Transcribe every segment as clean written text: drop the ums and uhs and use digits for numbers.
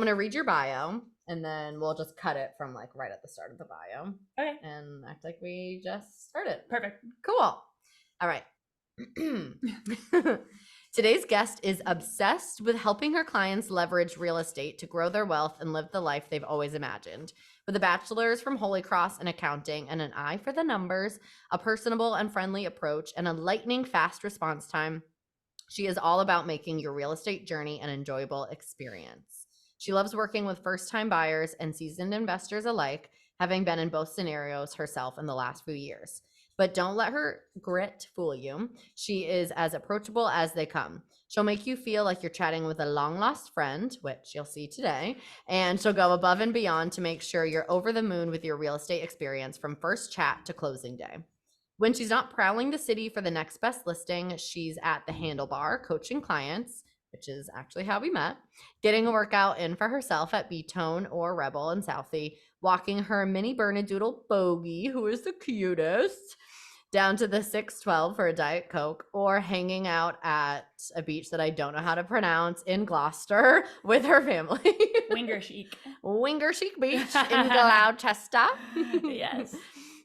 I'm going to read your bio and then we'll just cut it from like right at the start of the bio. Okay. And act like we just started. Perfect. Cool. All right. Today's guest is obsessed with helping her clients leverage real estate to grow their wealth and live the life they've always imagined. With a bachelor's from Holy Cross in accounting and an eye for the numbers, a personable and friendly approach, and a lightning fast response time, she is all about making your real estate journey an enjoyable experience. She loves working with first-time buyers and seasoned investors alike, having been in both scenarios herself in the last few years. But don't let her grit fool you. She is as approachable as they come. She'll make you feel like you're chatting with a long-lost friend, which you'll see today, and she'll go above and beyond to make sure you're over the moon with your real estate experience from first chat to closing day. When she's not prowling the city for the next best listing, she's at the handlebar coaching clients, which is actually how we met, getting a workout in for herself at B-Tone or Rebel in Southie, walking her mini Bernedoodle Bogey, who is the cutest, down to the 612 for a Diet Coke, or hanging out at a beach that I don't know how to pronounce in Gloucester with her family. Wingershik. Wingershik Beach in Gloucester. Yes.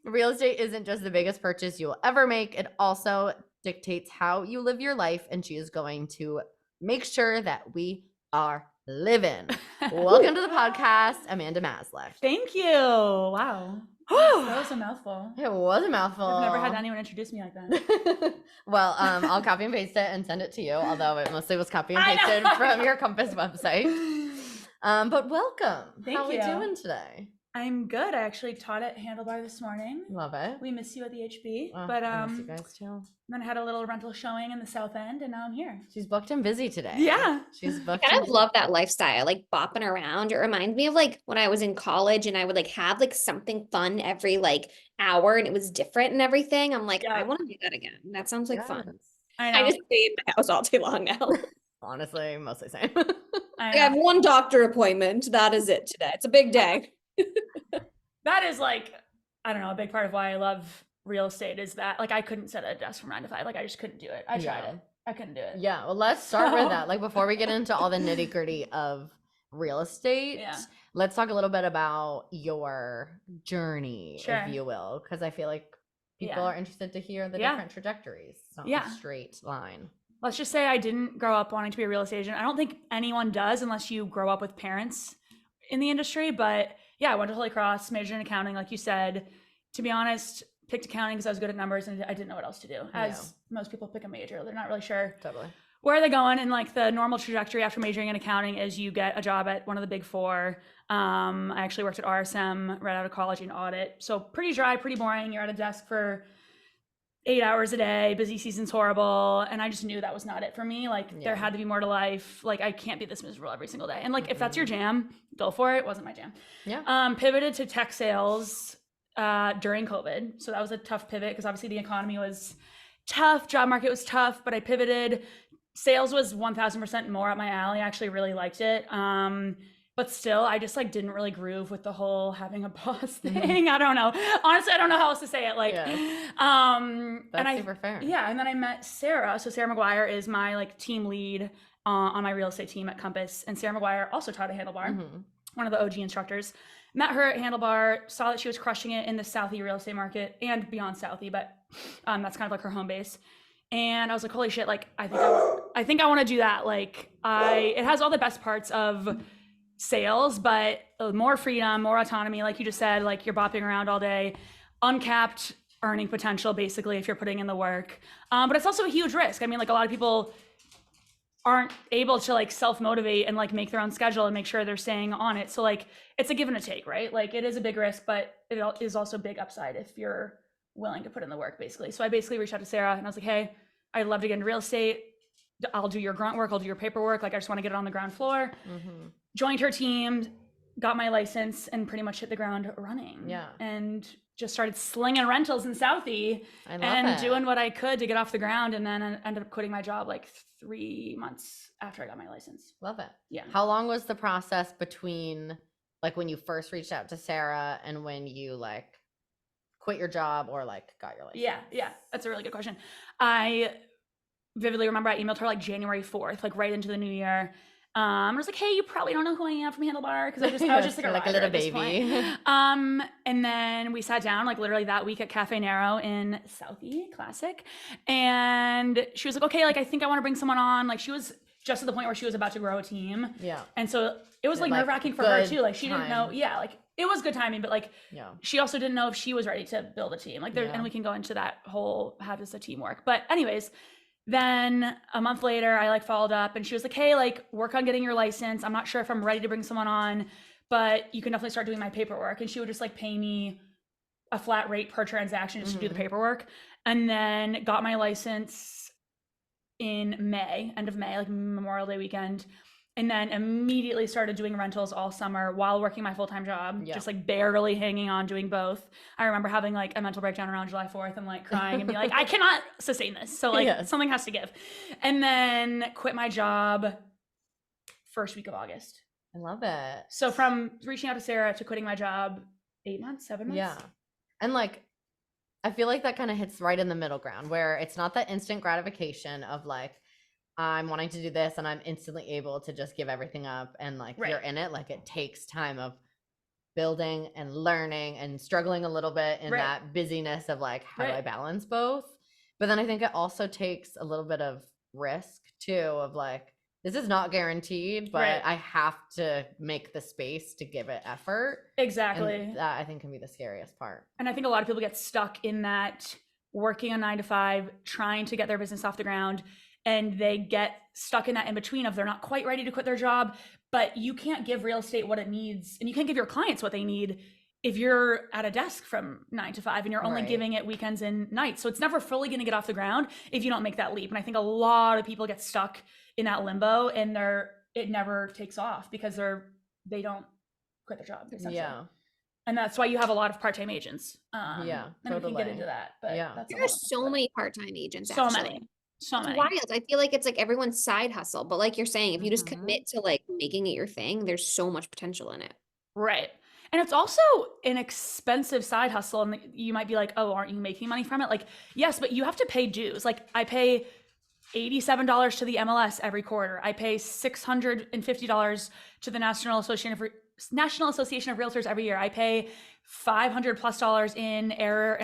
Real estate isn't just the biggest purchase you will ever make. It also dictates how you live your life, and she is going to make sure that we are living. Welcome to the podcast, Amanda Maselek. Thank you. Wow. That was a mouthful. It was a mouthful. I've never had anyone introduce me like that. Well, I'll copy and paste it and send it to you, although it mostly was copy and pasted from your Compass website. But welcome. Thank How you. are we doing today? I'm good. I actually taught at Handlebar this morning. Love it. We miss you at the HB, Oh, but I miss you guys too. then I had a little rental showing in the South End, and now I'm here. She's booked and busy today. Yeah. She's booked. I kind of love that lifestyle, like bopping around. It reminds me of like when I was in college and I would like have like something fun every like hour and it was different and everything. I'm like, I want to do that again. That sounds like fun. I know. I just stay in my house all day long now. Honestly, mostly same. I have one doctor appointment. That is it today. It's a big day. That is like, I don't know, a big part of why I love real estate is that like I couldn't sit at a desk from 9 to 5. Like I just couldn't do it. I tried it. I couldn't do it. Yeah. Well, let's start with that. Like before we get into all the nitty gritty of real estate, let's talk a little bit about your journey, if you will, because I feel like people are interested to hear the different trajectories. It's not a straight line. Let's just say I didn't grow up wanting to be a real estate agent. I don't think anyone does unless you grow up with parents in the industry, but yeah, I went to Holy Cross, majored in accounting, like you said. To be honest, picked accounting because I was good at numbers and I didn't know what else to do. As most people pick a major, they're not really sure where are they going. And like the normal trajectory after majoring in accounting is you get a job at one of the big four. I actually worked at RSM right out of college in audit. So pretty dry, pretty boring. You're at a desk for 8 hours a day, busy season's horrible. And I just knew that was not it for me. Like there had to be more to life. Like I can't be this miserable every single day. And like, if that's your jam, go for it. It wasn't my jam. Yeah. Pivoted to tech sales during COVID. So that was a tough pivot because obviously the economy was tough. Job market was tough, but I pivoted. Sales was 1000% more up my alley. I actually really liked it. But still, I just like didn't really groove with the whole having a boss thing. I don't know. Honestly, I don't know how else to say it. Like, that's super fair. Yeah, and then I met Sarah. So Sarah McGuire is my like team lead on my real estate team at Compass, and Sarah McGuire also taught at Handlebar, one of the OG instructors. Met her at Handlebar, saw that she was crushing it in the Southie real estate market and beyond Southie, but that's kind of like her home base. And I was like, holy shit! Like, I think I want to do that. Like, it has all the best parts of sales, but more freedom, more autonomy, like you just said, like you're bopping around all day, uncapped earning potential basically if you're putting in the work, but it's also a huge risk. I mean, like a lot of people aren't able to like self-motivate and like make their own schedule and make sure they're staying on it, so like it's a give and a take, right? Like it is a big risk, but it is also big upside if you're willing to put in the work basically. So I basically reached out to Sarah and I was like, hey, I'd love to get into real estate. I'll do your grunt work, I'll do your paperwork, like I just want to get it on the ground floor. Joined her team, got my license, and pretty much hit the ground running. Yeah. And just started slinging rentals in Southie and doing what I could to get off the ground. And then I ended up quitting my job like 3 months after I got my license. Love it. Yeah. How long was the process between like when you first reached out to Sarah and when you like quit your job or like got your license? Yeah. That's a really good question. I vividly remember I emailed her like January 4th, like right into the new year. I was like, hey, you probably don't know who I am from Handlebar, because I was just like a little baby. And then we sat down like literally that week at Cafe Nero in Southie, classic. And she was like, okay, like I think I want to bring someone on. Like she was just at the point where she was about to grow a team. Yeah. And so it was like nerve-wracking for her too. Like she didn't know. Yeah, like it was good timing, but like she also didn't know if she was ready to build a team. Like there, and we can go into that whole how does a team work. But anyways, then a month later, I like followed up and she was like, hey, like work on getting your license. I'm not sure if I'm ready to bring someone on, but you can definitely start doing my paperwork. And she would just like pay me a flat rate per transaction just to do the paperwork. And then got my license in May, end of May, like Memorial Day weekend. And then immediately started doing rentals all summer while working my full-time job, just like barely hanging on doing both. I remember having like a mental breakdown around July 4th and like crying and be like, I cannot sustain this. So like something has to give. And then quit my job first week of August. I love it. So from reaching out to Sarah to quitting my job, 8 months, 7 months. Yeah. And like, I feel like that kind of hits right in the middle ground where it's not that instant gratification of like, I'm wanting to do this and I'm instantly able to just give everything up and like you're in it. Like it takes time of building and learning and struggling a little bit in that busyness of like, how do I balance both? But then I think it also takes a little bit of risk too of like, this is not guaranteed, but I have to make the space to give it effort. Exactly. And that I think can be the scariest part. And I think a lot of people get stuck in that working a 9 to 5, trying to get their business off the ground. And they get stuck in that in between of they're not quite ready to quit their job, but you can't give real estate what it needs. And you can't give your clients what they need if you're at a desk from 9 to 5 and you're only giving it weekends and nights. So it's never fully going to get off the ground if you don't make that leap. And I think a lot of people get stuck in that limbo and it never takes off because they don't quit their job. Yeah. And that's why you have a lot of part-time agents. And we can get into that. But there are so many part-time agents. So many. So many. It's wild. I feel like it's like everyone's side hustle, but like you're saying, if you just commit to like making it your thing, there's so much potential in it. Right. And it's also an expensive side hustle. And you might be like, oh, aren't you making money from it? Like, yes, but you have to pay dues. Like I pay $87 to the MLS every quarter. I pay $650 to the National Association of Realtors every year. I pay $500+ in errors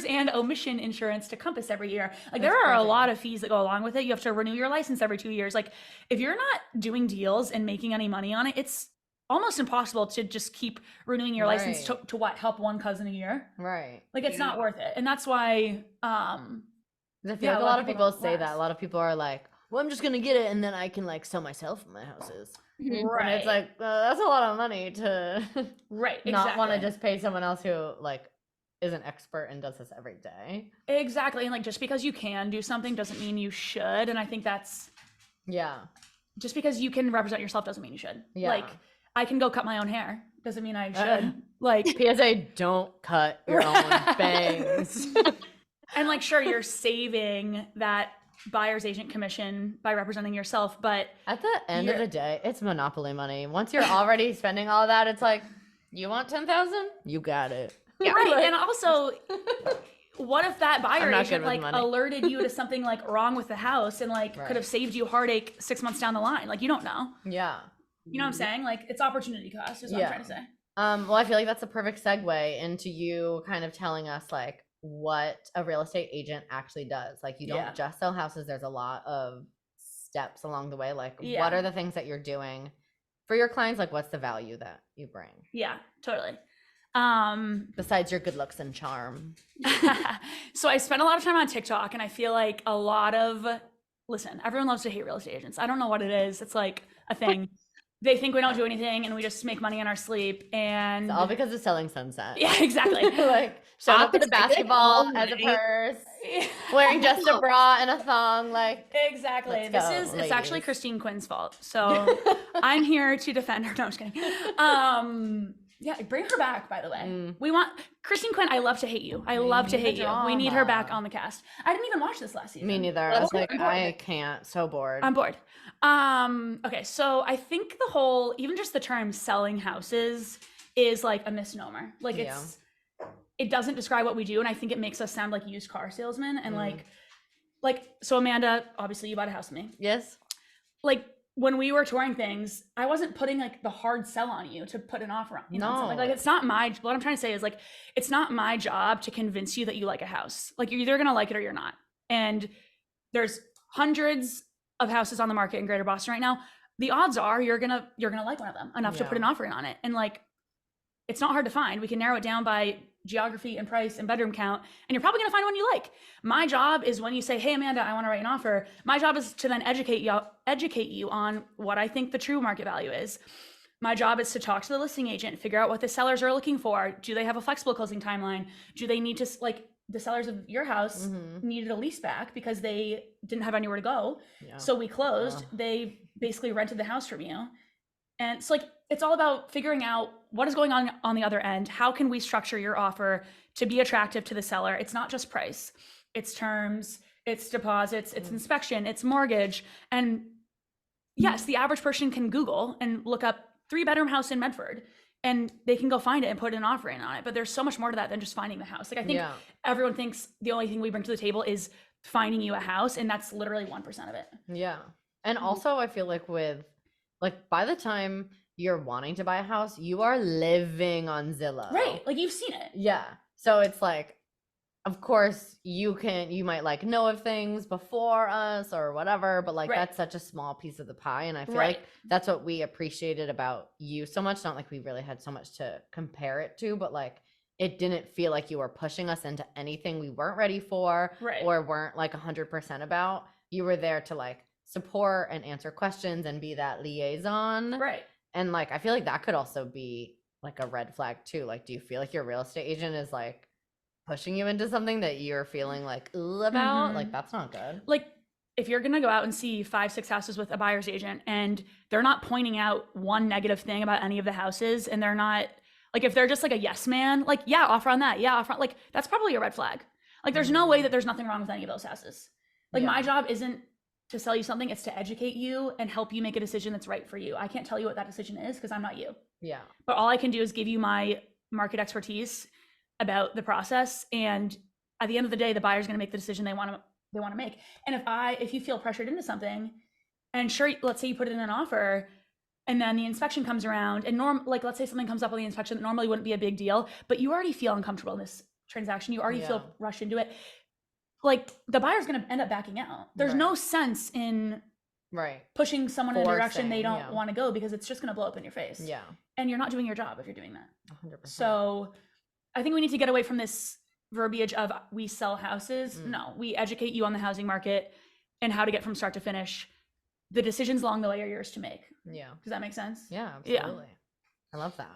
and omission insurance to Compass every year. Like there are a lot of fees that go along with it. You have to renew your license every 2 years. Like if you're not doing deals and making any money on it, it's almost impossible to just keep renewing your license to what, help one cousin a year. Right. Like it's not worth it. And that's why, I feel like a lot of people say that. A lot of people are like, well, I'm just going to get it and then I can like sell myself my houses. Right. And it's like, that's a lot of money to not want to just pay someone else who like is an expert and does this every day. Exactly. And like just because you can do something doesn't mean you should. And I think that's just because you can represent yourself doesn't mean you should. Like I can go cut my own hair. Doesn't mean I should. Like PSA, don't cut your own bangs. And like sure, you're saving that buyer's agent commission by representing yourself, but at the end of the day, it's monopoly money. Once you're already spending all that, it's like, you want 10,000? You got it. Yeah, right. And also, what if that buyer agent like alerted you to something like wrong with the house and like could have saved you heartache 6 months down the line? Like you don't know. Yeah. You know what I'm saying? Like it's opportunity cost is what I'm trying to say. Well, I feel like that's a perfect segue into you kind of telling us like what a real estate agent actually does. Like you don't just sell houses. There's a lot of steps along the way. Like what are the things that you're doing for your clients? Like what's the value that you bring? Yeah, totally. Besides your good looks and charm. So I spend a lot of time on TikTok and I feel like listen, everyone loves to hate real estate agents. I don't know what it is. It's like a thing. They think we don't do anything and we just make money in our sleep, and it's all because of selling sunset. Yeah, exactly. Like showing up at the basketball as a purse, wearing just a bra and a thong. Like exactly. It's actually Christine Quinn's fault. So I'm here to defend her. No, I'm just kidding. Yeah, bring her back, by the way. We want Christine Quinn. I love to hate you. I love to hate you. We need her back on the cast. I didn't even watch this last season. Me neither. I was like, I can't. So bored. I'm bored. Okay, so I think even just the term selling houses is like a misnomer. Like it doesn't describe what we do, and I think it makes us sound like used car salesmen. And like so Amanda, obviously you bought a house with me. Yes. Like when we were touring things, I wasn't putting like the hard sell on you to put an offer on. You know, No. like it's not what I'm trying to say is like, it's not my job to convince you that you like a house. Like you're either going to like it or you're not. And there's hundreds of houses on the market in Greater Boston right now. The odds are you're going to like one of them enough to put an offer in on it. And like, it's not hard to find. We can narrow it down by geography and price and bedroom count, and you're probably going to find one you like. My job is when you say, hey, Amanda, I want to write an offer, my job is to then educate you on what I think the true market value is. My job is to talk to the listing agent, figure out what the sellers are looking for. Do they have a flexible closing timeline? Do they need to, like the sellers of your house needed a lease back because they didn't have anywhere to go. Yeah. So we closed. They basically rented the house from you. And it's like, it's all about figuring out what is going on the other end. How can we structure your offer to be attractive to the seller? It's not just price, it's terms, it's deposits, it's inspection, it's mortgage. And yes, the average person can Google and look up 3-bedroom house in Medford and they can go find it and put an offer in on it. But there's so much more to that than just finding the house. Like I think everyone thinks the only thing we bring to the table is finding you a house, and that's literally 1% of it. Yeah. And also I feel like by the time you're wanting to buy a house, you are living on Zillow. Right. Like you've seen it. Yeah. So it's like, of course you might like know of things before us or whatever, but like that's such a small piece of the pie. And I feel like that's what we appreciated about you so much. Not like we really had so much to compare it to, but like it didn't feel like you were pushing us into anything we weren't ready for or weren't like 100% about. You were there to like support and answer questions and be that liaison. Right. And like, I feel like that could also be like a red flag too. Like, do you feel like your real estate agent is like pushing you into something that you're feeling like about? Like, that's not good. Like, if you're going to go out and see 5-6 houses with a buyer's agent and they're not pointing out one negative thing about any of the houses, and they're not like, if they're just like a yes man, like, yeah, offer on that. Yeah, offer, like, that's probably a red flag. Like, there's no way that there's nothing wrong with any of those houses. Like, my job isn't to sell you something, it's to educate you and help you make a decision that's right for you. I can't tell you what that decision is because I'm not you. Yeah. But all I can do is give you my market expertise about the process. And at the end of the day, the buyer's going to make the decision they want to make. And if you feel pressured into something, and sure, let's say you put it in an offer and then the inspection comes around and like, let's say something comes up on the inspection that normally wouldn't be a big deal, but you already feel uncomfortable in this transaction. You already feel rushed into it. Like the buyer's going to end up backing out. There's no sense in pushing someone in a direction they don't want to go, because it's just going to blow up in your face. Yeah. And you're not doing your job if you're doing that. 100%. So I think we need to get away from this verbiage of we sell houses. No, we educate you on the housing market and how to get from start to finish. The decisions along the way are yours to make. Yeah. Does that make sense? Yeah, absolutely. Yeah. I love that.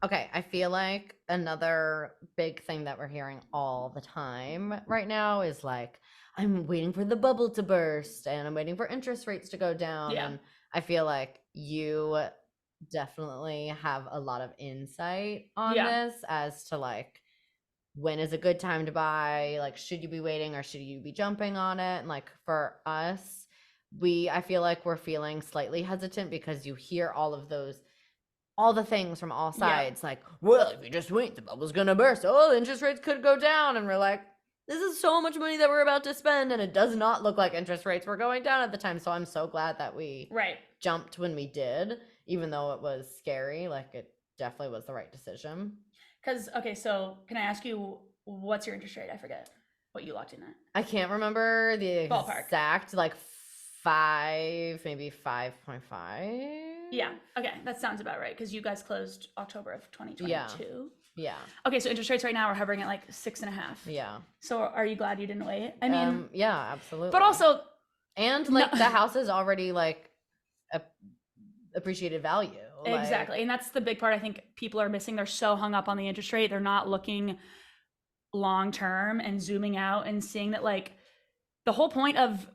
Okay, I feel like another big thing that we're hearing all the time right now is like, I'm waiting for the bubble to burst and I'm waiting for interest rates to go down. Yeah. And I feel like you definitely have a lot of insight on this as to like, when is a good time to buy? Like, should you be waiting or should you be jumping on it? And like for us, I feel like we're feeling slightly hesitant because you hear all the things from all sides, like, well, if you just wait, the bubble's gonna burst. Oh, interest rates could go down. And we're like, this is so much money that we're about to spend. And it does not look like interest rates were going down at the time. So I'm so glad that we jumped when we did, even though it was scary. Like, it definitely was the right decision. Because, okay, so can I ask you, what's your interest rate? I forget what you locked in at. I can't remember the ballpark. Exact, like 5, maybe 5.5. Yeah. Okay. That sounds about right. Because you guys closed October of 2022. Yeah. Okay. So interest rates right now are hovering at like 6.5. Yeah. So are you glad you didn't wait? I mean, yeah, absolutely. But also, and like the house is already like appreciated value. Exactly. Like, and that's the big part I think people are missing. They're so hung up on the interest rate. They're not looking long term and zooming out and seeing that like the whole point of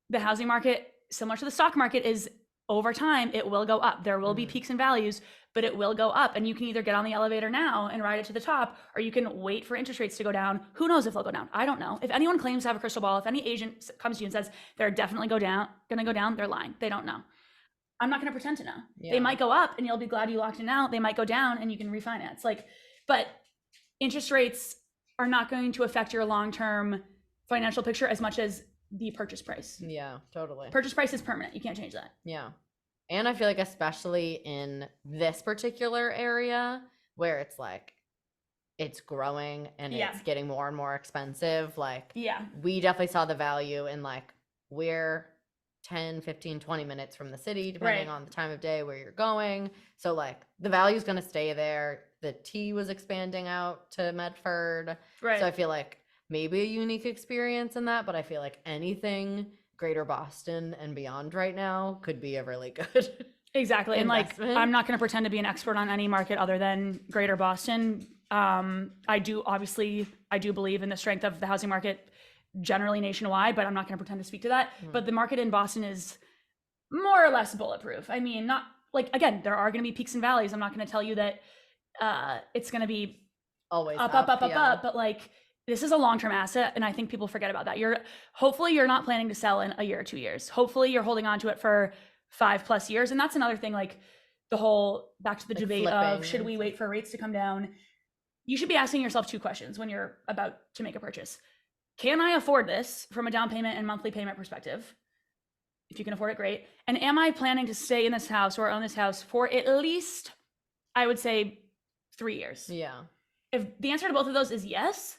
the housing market, similar to the stock market, is over time, it will go up. There will be peaks and values, but it will go up. And you can either get on the elevator now and ride it to the top, or you can wait for interest rates to go down. Who knows if they'll go down? I don't know. If anyone claims to have a crystal ball, if any agent comes to you and says they're definitely going to go down, they're lying. They don't know. I'm not going to pretend to know. Yeah. They might go up and you'll be glad you locked in now. They might go down and you can refinance. Like, but interest rates are not going to affect your long-term financial picture as much as the purchase price. Yeah, totally. Purchase price is permanent. You can't change that. Yeah. And I feel like especially in this particular area where it's like it's growing and it's getting more and more expensive, like we definitely saw the value in like we're 10, 15, 20 minutes from the city, depending on the time of day where you're going. So like the value is going to stay there. The T was expanding out to Medford. Right. So I feel like maybe a unique experience in that, but I feel like anything Greater Boston and beyond right now could be a really good Exactly. And like, I'm not going to pretend to be an expert on any market other than Greater Boston. I do believe in the strength of the housing market generally nationwide, but I'm not going to pretend to speak to that. But the market in Boston is more or less bulletproof. I mean, not like, again, there are going to be peaks and valleys. I'm not going to tell you that it's going to be always up, but like, this is a long-term asset. And I think people forget about that. Hopefully you're not planning to sell in a year or 2 years. Hopefully you're holding on to it for 5+ years. And that's another thing, like the whole, back to the debate of should we wait for rates to come down? You should be asking yourself 2 questions when you're about to make a purchase. Can I afford this from a down payment and monthly payment perspective? If you can afford it, great. And am I planning to stay in this house or own this house for at least, I would say, 3 years? Yeah. If the answer to both of those is yes,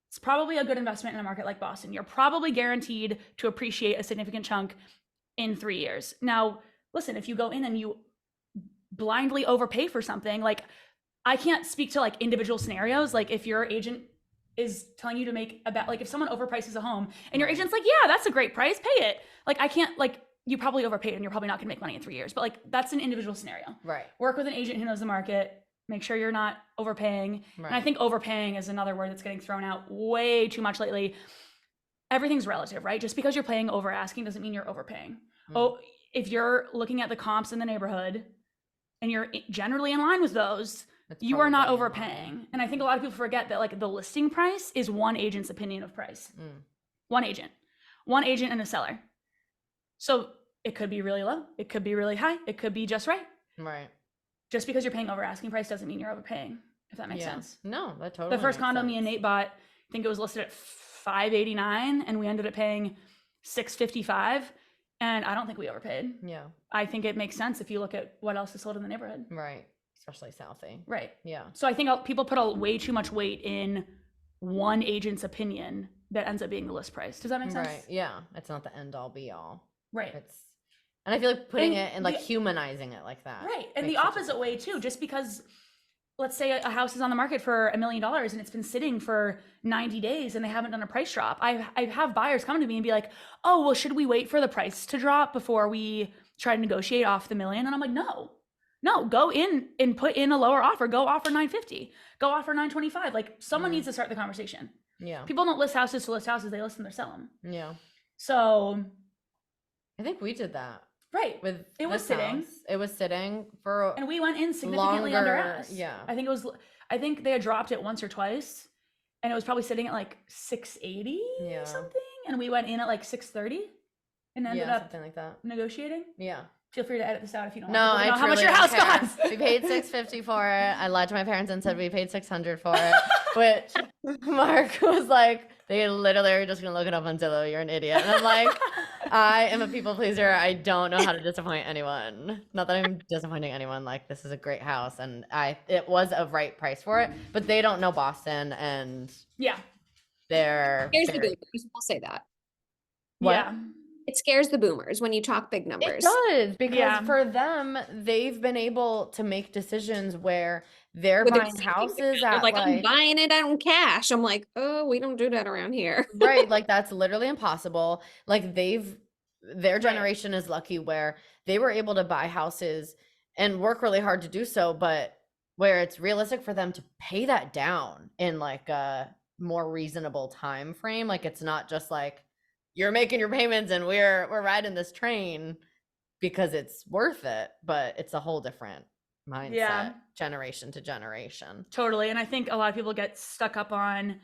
it's probably a good investment in a market like Boston. You're probably guaranteed to appreciate a significant chunk in 3 years. Now, listen, if you go in and you blindly overpay for something, like I can't speak to like individual scenarios. Like if your agent is telling you to make about, like if someone overprices a home and your agent's like, yeah, that's a great price, pay it. Like I can't, like you probably overpaid and you're probably not gonna make money in 3 years, but like that's an individual scenario. Right. Work with an agent who knows the market, make sure you're not overpaying. Right. And I think overpaying is another word that's getting thrown out way too much lately. Everything's relative, right? Just because you're paying over asking doesn't mean you're overpaying. Oh, if you're looking at the comps in the neighborhood and you're generally in line with those, you are not overpaying. And I think a lot of people forget that like the listing price is one agent's opinion of price. One agent and a seller. So it could be really low. It could be really high. It could be just right. Right. Just because you're paying over asking price doesn't mean you're overpaying, if that makes sense. No, that totally The first condo sense. me and Nate bought, I think it was listed at $589 and we ended up paying $655. And I don't think we overpaid. Yeah. I think it makes sense if you look at what else is sold in the neighborhood. Right. Especially Southie. Right. Yeah. So I think people put way too much weight in one agent's opinion that ends up being the list price. Does that make sense? Right. Yeah. It's not the end all be all. Right. And I feel like putting it and like humanizing it like that. Right. And the opposite way too, just because let's say a house is on the market for $1 million and it's been sitting for 90 days and they haven't done a price drop. I have buyers come to me and be like, oh, well, should we wait for the price to drop before we try to negotiate off the $1 million? And I'm like, no, go in and put in a lower offer. Go offer $950. Go offer $925. Like someone needs to start the conversation. Yeah. People don't list houses to list houses. They list them to sell them. Yeah. So I think we did that. Right. It was sitting. It was sitting for and we went in significantly under ask. Yeah. I think they had dropped it once or twice and it was probably sitting at like 680 something. And we went in at like 630 and ended up something like that. Negotiating. Yeah. Feel free to edit this out if you don't want to know how much your house costs. We paid $650 for it. I lied to my parents and said we paid $600 for it, which Mark was like, they literally are just gonna look it up on Zillow. You're an idiot. And I'm like, I am a people pleaser. I don't know how to disappoint anyone. Not that I'm disappointing anyone. Like this is a great house, and it was a right price for it. But they don't know Boston, and they're here's the boomers. We'll say that. What? Yeah. It scares the boomers when you talk big numbers. It does, because for them, they've been able to make decisions where they're buying houses at like, I'm buying it out in cash. I'm like, oh, we don't do that around here. Right. Like that's literally impossible. Like their generation is lucky where they were able to buy houses and work really hard to do so, but where it's realistic for them to pay that down in like a more reasonable time frame. Like it's not just like, you're making your payments and we're riding this train because it's worth it, but it's a whole different mindset generation to generation. Totally. And I think a lot of people get stuck up on,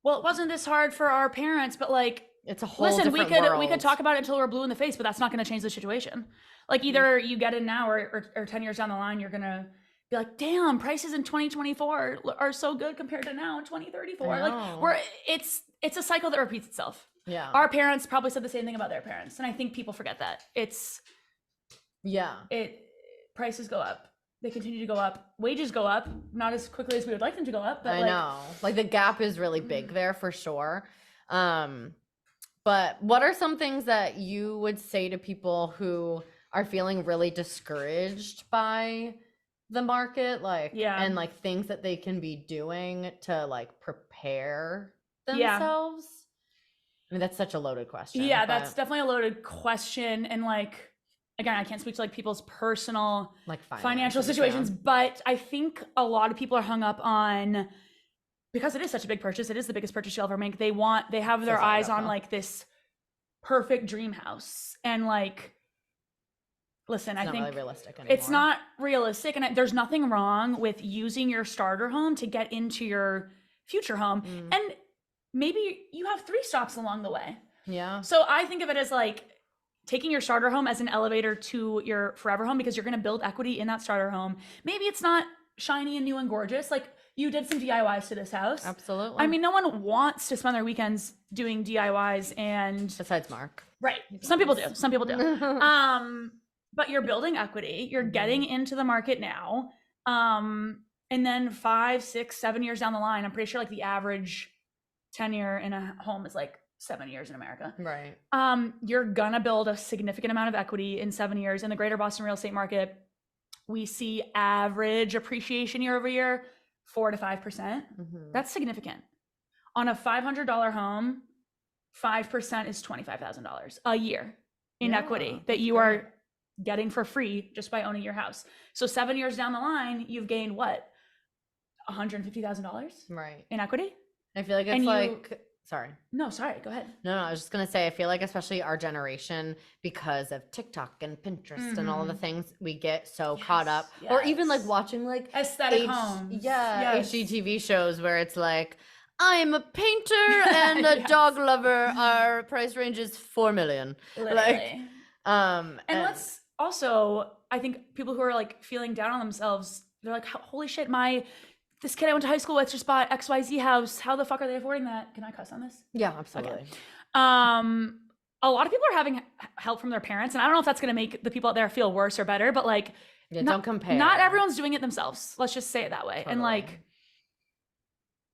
well, it wasn't this hard for our parents, but like, it's a whole different world. We could talk about it until we're blue in the face, but that's not going to change the situation. Like either you get it now or 10 years down the line, you're going to be like, damn, prices in 2024 are so good compared to now in 2034. Like it's a cycle that repeats itself. Yeah. Our parents probably said the same thing about their parents. And I think people forget that. Prices go up. They continue to go up. Wages go up, not as quickly as we would like them to go up. But I know. Like the gap is really big there for sure. But what are some things that you would say to people who are feeling really discouraged by the market, and like things that they can be doing to like prepare themselves? I mean, that's such a loaded question. Yeah, that's definitely a loaded question. And like, again, I can't speak to like people's personal like financial situations, but I think a lot of people are hung up on, because it is such a big purchase, it is the biggest purchase you'll ever make. They have their eyes on like this perfect dream house. And like, listen, I think really realistic anymore. It's not realistic. And there's nothing wrong with using your starter home to get into your future home. And maybe you have 3 stops along the way. Yeah. So I think of it as like taking your starter home as an elevator to your forever home, because you're going to build equity in that starter home. Maybe it's not shiny and new and gorgeous. Like you did some DIYs to this house. Absolutely. I mean, no one wants to spend their weekends doing DIYs and besides Mark. Right. Some people do. Some people do. But you're building equity. You're getting into the market now. And then 5, 6, 7 years down the line, I'm pretty sure like the average tenure in a home is like 7 years in America. Right. You're gonna build a significant amount of equity in 7 years. In the greater Boston real estate market, we see average appreciation year over year, 4 to 5%. That's significant. On a $500 home, 5% is $25,000 a year in equity that you are getting for free just by owning your house. So 7 years down the line, you've gained what? $150,000 right in equity? I feel like it's sorry. No, sorry. Go ahead. No, I was just going to say, I feel like especially our generation, because of TikTok and Pinterest and all of the things, we get so caught up. Or even like watching like aesthetic homes. HGTV shows where it's like, I'm a painter and a dog lover. Our price range is $4 million. Literally. And let's also, I think people who are like feeling down on themselves, they're like, holy shit, this kid I went to high school with just bought XYZ house. How the fuck are they affording that? Can I cuss on this? Yeah, absolutely. Okay. A lot of people are having help from their parents, and I don't know if that's going to make the people out there feel worse or better, but like, don't compare. Not everyone's doing it themselves. Let's just say it that way. Totally. And like,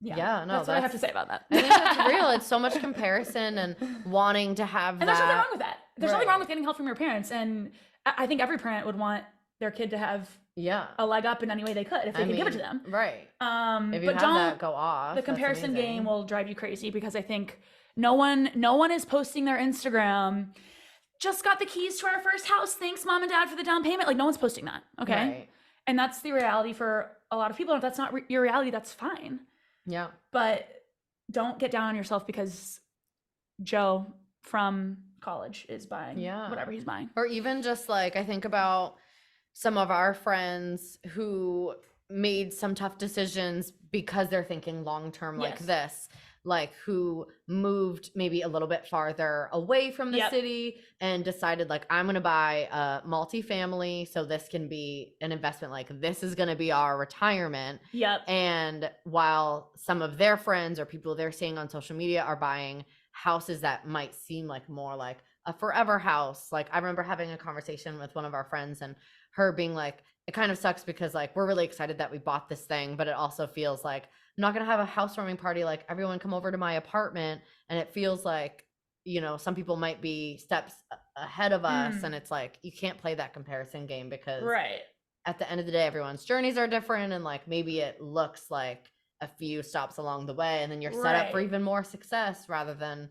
that's what I have to say about that. I think that's real. It's so much comparison and wanting to have and there's nothing wrong with that. There's nothing wrong with getting help from your parents. And I think every parent would want their kid to have a leg up in any way they could if they can give it to them. Right. If you but have don't that go off. The comparison game will drive you crazy, because I think no one is posting their Instagram, just got the keys to our first house. Thanks, mom and dad, for the down payment. Like no one's posting that. Okay. Right. And that's the reality for a lot of people. And if that's not your reality, that's fine. Yeah. But don't get down on yourself because Joe from college is buying whatever he's buying. Or even just like, I think about some of our friends who made some tough decisions because they're thinking long-term like this, like who moved maybe a little bit farther away from the city and decided like, I'm going to buy a multifamily so this can be an investment. Like this is going to be our retirement. And while some of their friends or people they're seeing on social media are buying houses that might seem like more like a forever house. Like I remember having a conversation with one of our friends and her being like, it kind of sucks because like, we're really excited that we bought this thing, but it also feels like I'm not going to have a housewarming party. Like everyone come over to my apartment. And it feels like, you know, some people might be steps ahead of us. And it's like, you can't play that comparison game because at the end of the day, everyone's journeys are different. And like, maybe it looks like a few stops along the way and then you're set up for even more success rather than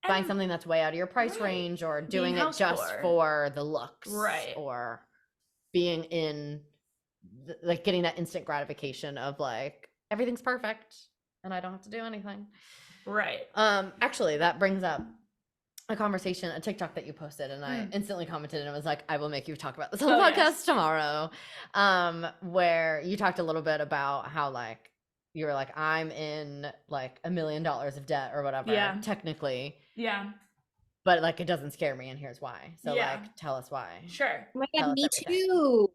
buying something that's way out of your price range or doing it just for the looks or being in like getting that instant gratification of like everything's perfect and I don't have to do anything. Actually that brings up a conversation, a TikTok that you posted, and I instantly commented and it was like, I will make you talk about this on the podcast tomorrow. Where you talked a little bit about how like you were like, I'm in like $1 million of debt or whatever, technically. But like, it doesn't scare me and here's why. So like, tell us why. Sure. Oh my God, me too.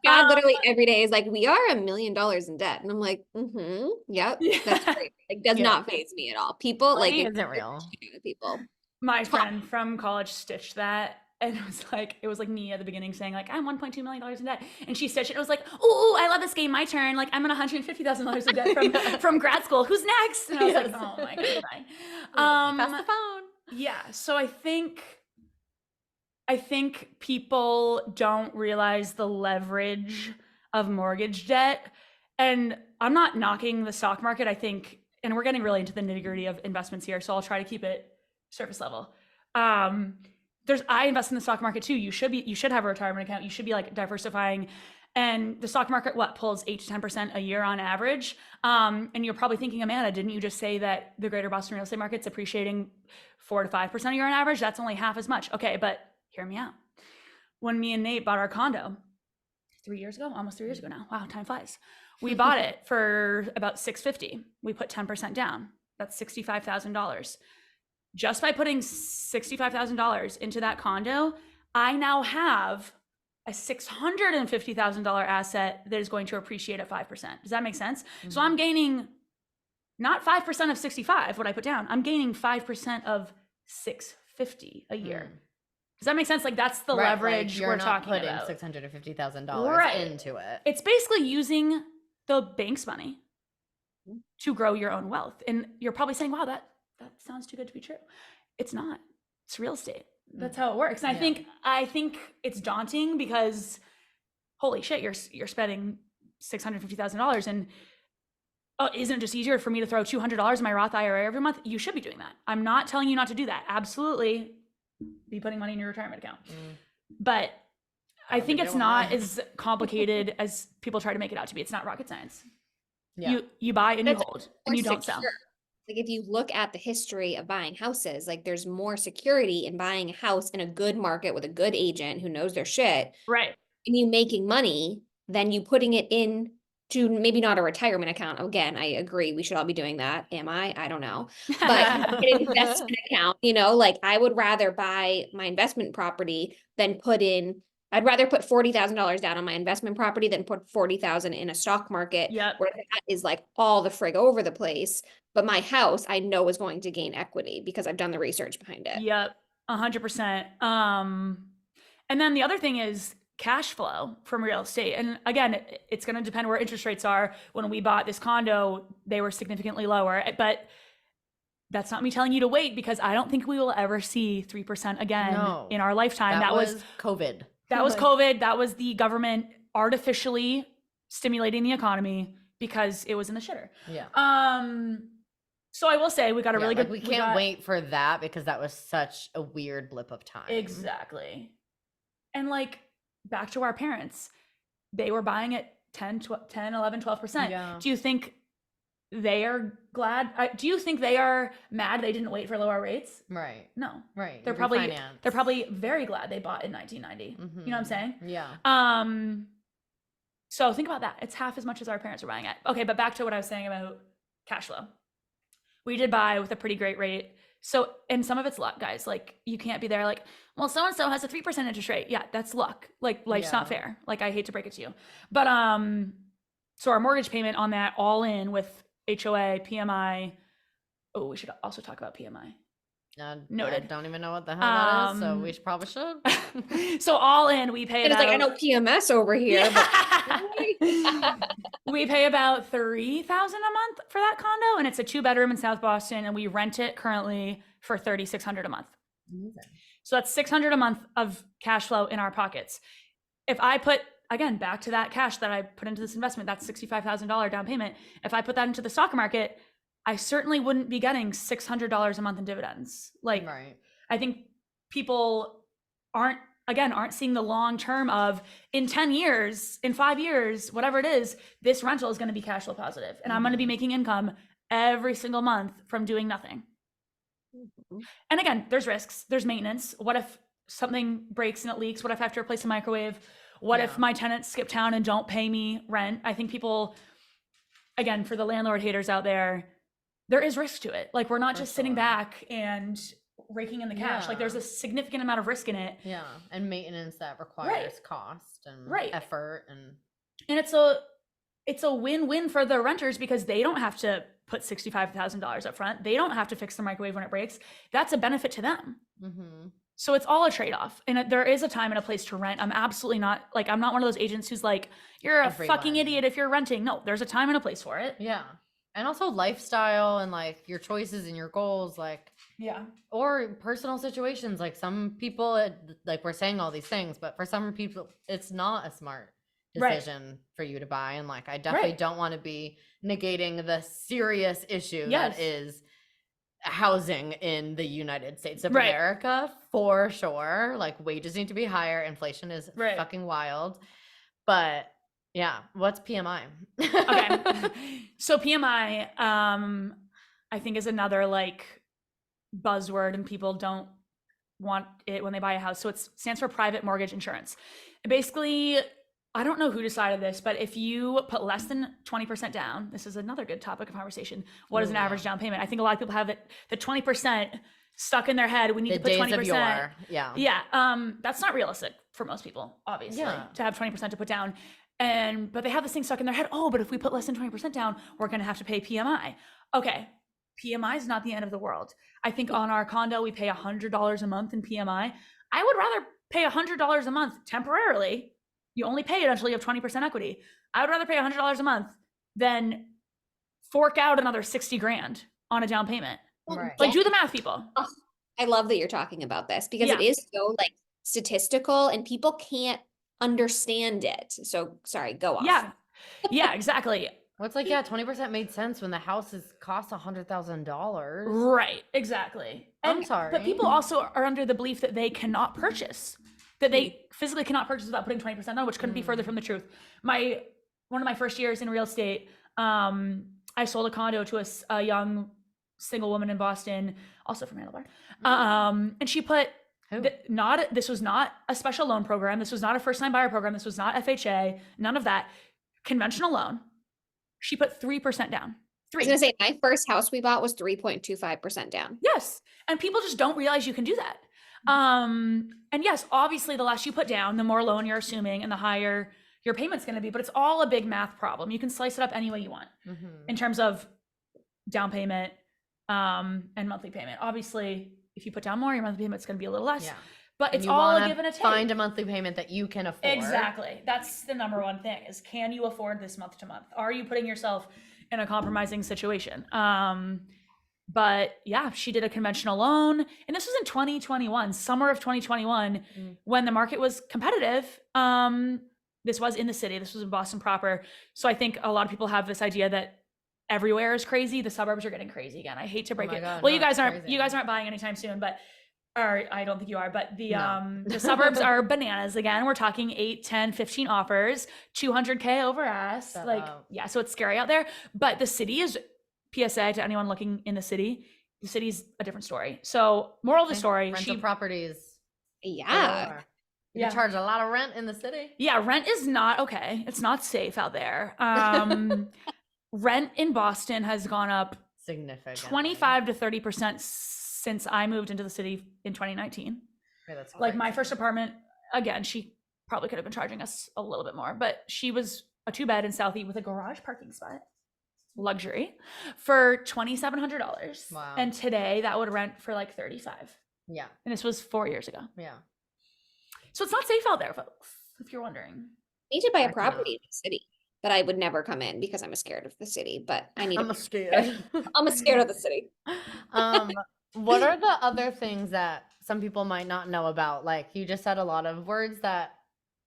God literally every day is like, we are $1 million in debt. And I'm like, yep, Yeah. that's great. Like, does not faze me at all. People like Money it isn't real. people. My friend from college stitched that, and it was like me at the beginning saying like, I'm $1.2 million in debt, and she stitched it. It was like, ooh, I love this game. My turn. Like, I'm in $150,000 in debt from grad school. Who's next? And I was like, oh my god. Pass the phone. Yeah. So I think people don't realize the leverage of mortgage debt, and I'm not knocking the stock market. I think, and we're getting really into the nitty gritty of investments here, so I'll try to keep it surface level. I invest in the stock market too. You should have a retirement account. You should be like diversifying. And the stock market, pulls 8 to 10% a year on average. And you're probably thinking, Amanda, didn't you just say that the greater Boston real estate market's appreciating 4 to 5% a year on average? That's only half as much. Okay, but hear me out. When me and Nate bought our condo 3 years ago, almost 3 years ago now. Wow, time flies. We bought it for about $650. We put 10% down. That's $65,000. Just by putting $65,000 into that condo, I now have a $650,000 asset that is going to appreciate at 5%. Does that make sense? Mm-hmm. So I'm gaining not 5% of 65, what I put down. I'm gaining 5% of $650 a year. Does that make sense? Like, that's the leverage we're talking about. You're not putting $650,000 into it. It's basically using the bank's money to grow your own wealth. And you're probably saying, wow, that sounds too good to be true. It's not. It's real estate. That's how it works. And I think it's daunting because holy shit, you're spending $650,000, and isn't it just easier for me to throw $200 in my Roth IRA every month? You should be doing that. I'm not telling you not to do that. Absolutely be putting money in your retirement account. But I think it's not as complicated as people try to make it out to be. It's not rocket science. Yeah. You buy and you hold and you don't sell. Like, if you look at the history of buying houses, like, there's more security in buying a house in a good market with a good agent who knows their shit. Right. And you making money than you putting it in to maybe not a retirement account. Again, I agree. We should all be doing that. Am I? I don't know. But an investment account, like, I would rather buy my investment property than I'd rather put $40,000 down on my investment property than put $40,000 in a stock market where that is like all the frig over the place. But my house, I know, is going to gain equity because I've done the research behind it. Yep, 100%. And then the other thing is cash flow from real estate. And again, it's going to depend where interest rates are. When we bought this condo, they were significantly lower. But that's not me telling you to wait, because I don't think we will ever see 3% again in our lifetime. That was COVID. That was COVID. That was the government artificially stimulating the economy because it was in the shitter. Yeah. So I will say we got a really good. We can't wait for that because that was such a weird blip of time. Exactly. And like, back to our parents, they were buying at 10, 11, 12%. Yeah. Do you think they are glad? Do you think they are mad they didn't wait for lower rates? Right. No. Right. They're probably very glad they bought in 1990. Mm-hmm. You know what I'm saying? Yeah. So think about that. It's half as much as our parents were buying at. Okay, but back to what I was saying about cash flow. We did buy with a pretty great rate. So, and some of it's luck, guys. Like, you can't be there like, well, so-and-so has a 3% interest rate. Yeah, that's luck. Like, life's not fair. Like, I hate to break it to you. But, so our mortgage payment on that, all in with HOA, PMI. Oh, we should also talk about PMI. Noted. I don't even know what the hell that is, so we probably should. So all in, we pay. It's like, I know PMS over here, but we pay about $3,000 a month for that condo, and it's a 2-bedroom in South Boston, and we rent it currently for $3,600 a month. Amazing. So that's $600 a month of cash flow in our pockets. If I put, again, back to that cash that I put into this investment, that's $65,000 down payment. If I put that into the stock market, I certainly wouldn't be getting $600 a month in dividends. Like, right. I think people aren't seeing the long term of, in 10 years, in 5 years, whatever it is, this rental is going to be cash flow positive, and I'm going to be making income every single month from doing nothing. And again, there's risks, there's maintenance. What if something breaks and it leaks? What if I have to replace a microwave? What if my tenants skip town and don't pay me rent? I think people, again, for the landlord haters out there is risk to it. Like, we're not just sitting back and raking in the cash. Like there's a significant amount of risk in it. Yeah. And maintenance that requires cost and effort. And it's a win-win for the renters because they don't have to put $65,000 up front. They don't have to fix the microwave when it breaks. That's a benefit to them. Mm-hmm. So it's all a trade-off. And there is a time and a place to rent. I'm absolutely not like, I'm not one of those agents who's like, you're a fucking idiot if you're renting. No, there's a time and a place for it. Yeah. And also lifestyle and like your choices and your goals, like, or personal situations. Like some people, like we're saying all these things, but for some people, it's not a smart decision for you to buy. And like, I definitely don't want to be negating the serious issue that is housing in the United States of America, for sure. Like wages need to be higher. Inflation is fucking wild. But yeah, what's PMI? Okay. So PMI, I think is another like buzzword and people don't want it when they buy a house. So it stands for private mortgage insurance. Basically, I don't know who decided this, but if you put less than 20% down, this is another good topic of conversation. What is an average down payment? I think a lot of people have the 20% stuck in their head. We need to put 20%. That's not realistic for most people, obviously, to have 20% to put down. But they have this thing stuck in their head. Oh, but if we put less than 20% down, we're going to have to pay PMI. Okay. PMI is not the end of the world. I think on our condo, we pay $100 a month in PMI. I would rather pay $100 a month temporarily. You only pay it until you have 20% equity. I would rather pay $100 a month than fork out another 60 grand on a down payment. Like do the math, people. Oh, I love that you're talking about this because it is so like statistical and people can't understand it. So sorry, go off. Yeah, exactly. Well, it's like, 20% made sense when the houses cost $100,000. Right, exactly. I'm sorry. But people also are under the belief that they cannot purchase, that they physically cannot purchase without putting 20% down, which couldn't be further from the truth. One of my first years in real estate, I sold a condo to a young single woman in Boston, also from Handlebar. And she put, this was not a special loan program. This was not a first time buyer program. This was not FHA, none of that. Conventional loan. She put 3% down. I was gonna say my first house we bought was 3.25% down. Yes. And people just don't realize you can do that. And yes, obviously the less you put down, the more loan you're assuming and the higher your payment's going to be, but it's all a big math problem. You can slice it up any way you want in terms of down payment, and monthly payment. Obviously, if you put down more, your monthly payment's going to be a little less, but it's all a give and a take. Find a monthly payment that you can afford. Exactly. That's the number one thing is, can you afford this month to month? Are you putting yourself in a compromising situation? But yeah, she did a conventional loan, and this was in 2021, summer of 2021, when the market was competitive. This was in the city. This was in Boston proper. So I think a lot of people have this idea that everywhere is crazy. The suburbs are getting crazy again. I hate to break it. God, well, you guys aren't buying anytime soon, or I don't think you are, but the suburbs are bananas again. We're talking 8, 10, 15 offers, 200K over ask. So it's scary out there, but the city is, PSA to anyone looking in the city's a different story. So moral of the story, rental properties. Yeah. You charge a lot of rent in the city. Yeah. Rent is not okay. It's not safe out there. Rent in Boston has gone up significantly, 25 to 30% since I moved into the city in 2019. Okay, that's like my first apartment, again, she probably could have been charging us a little bit more, but she was a 2-bed in Southie with a garage parking spot. Luxury for $2,700. Wow. And today that would rent for like $35. Yeah. And this was 4 years ago. Yeah. So it's not safe out there, folks, if you're wondering. I need to buy a property in the city that I would never come in because I'm scared of the city, but I'm scared of the city. What are the other things that some people might not know about? Like you just said a lot of words that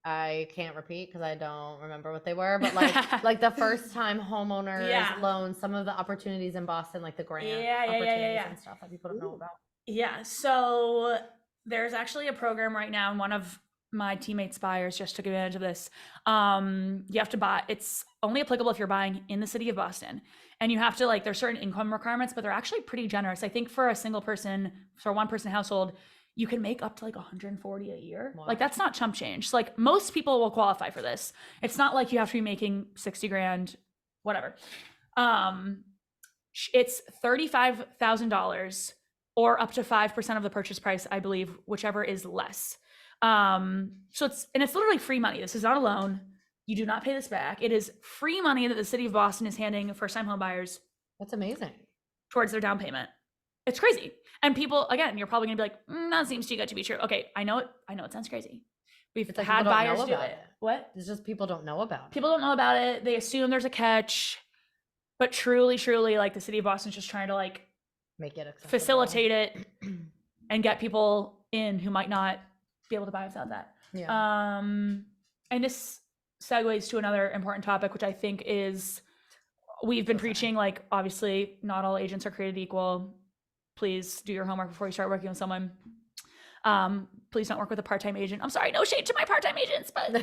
I can't repeat because I don't remember what they were, but like the first time homeowners loans, some of the opportunities in Boston, like the grant opportunities and stuff that people don't know about. Yeah. So there's actually a program right now, and one of my teammates' buyers just took advantage of this. You have to buy, it's only applicable if you're buying in the city of Boston, and you have to there's certain income requirements, but they're actually pretty generous. I think for a single person, for a 1-person household, you can make up to like 140 a year. Wow. Like that's not chump change. So, like most people will qualify for this. It's not like you have to be making 60 grand, whatever. It's $35,000 or up to 5% of the purchase price, I believe, whichever is less. So it's literally free money. This is not a loan. You do not pay this back. It is free money that the city of Boston is handing first-time home buyers. That's amazing. Towards their down payment. It's crazy. And people, again, you're probably gonna be like, that seems too good to be true. Okay, I know it sounds crazy. We've It's like had people don't buyers know do about it. What? It's just people don't know about it. People don't know about it. They assume there's a catch. But truly, like the city of Boston's just trying to like make it accessible. Facilitate it and get people in who might not be able to buy without that. Yeah. And this segues to another important topic, which I think is we've been preaching, like, obviously not all agents are created equal. Please do your homework before you start working with someone. Please don't work with a part-time agent. I'm sorry, no shade to my part-time agents, but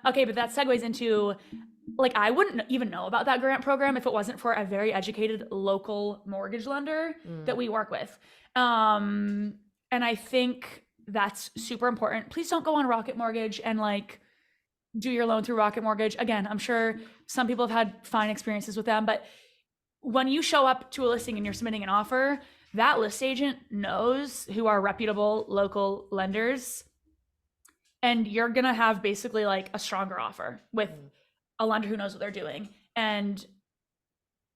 okay, but that segues into, like, I wouldn't even know about that grant program if it wasn't for a very educated local mortgage lender that we work with. And I think that's super important. Please don't go on Rocket Mortgage and like do your loan through Rocket Mortgage. Again, I'm sure some people have had fine experiences with them, but when you show up to a listing and you're submitting an offer, that list agent knows who are reputable local lenders, and you're going to have basically like a stronger offer with a lender who knows what they're doing and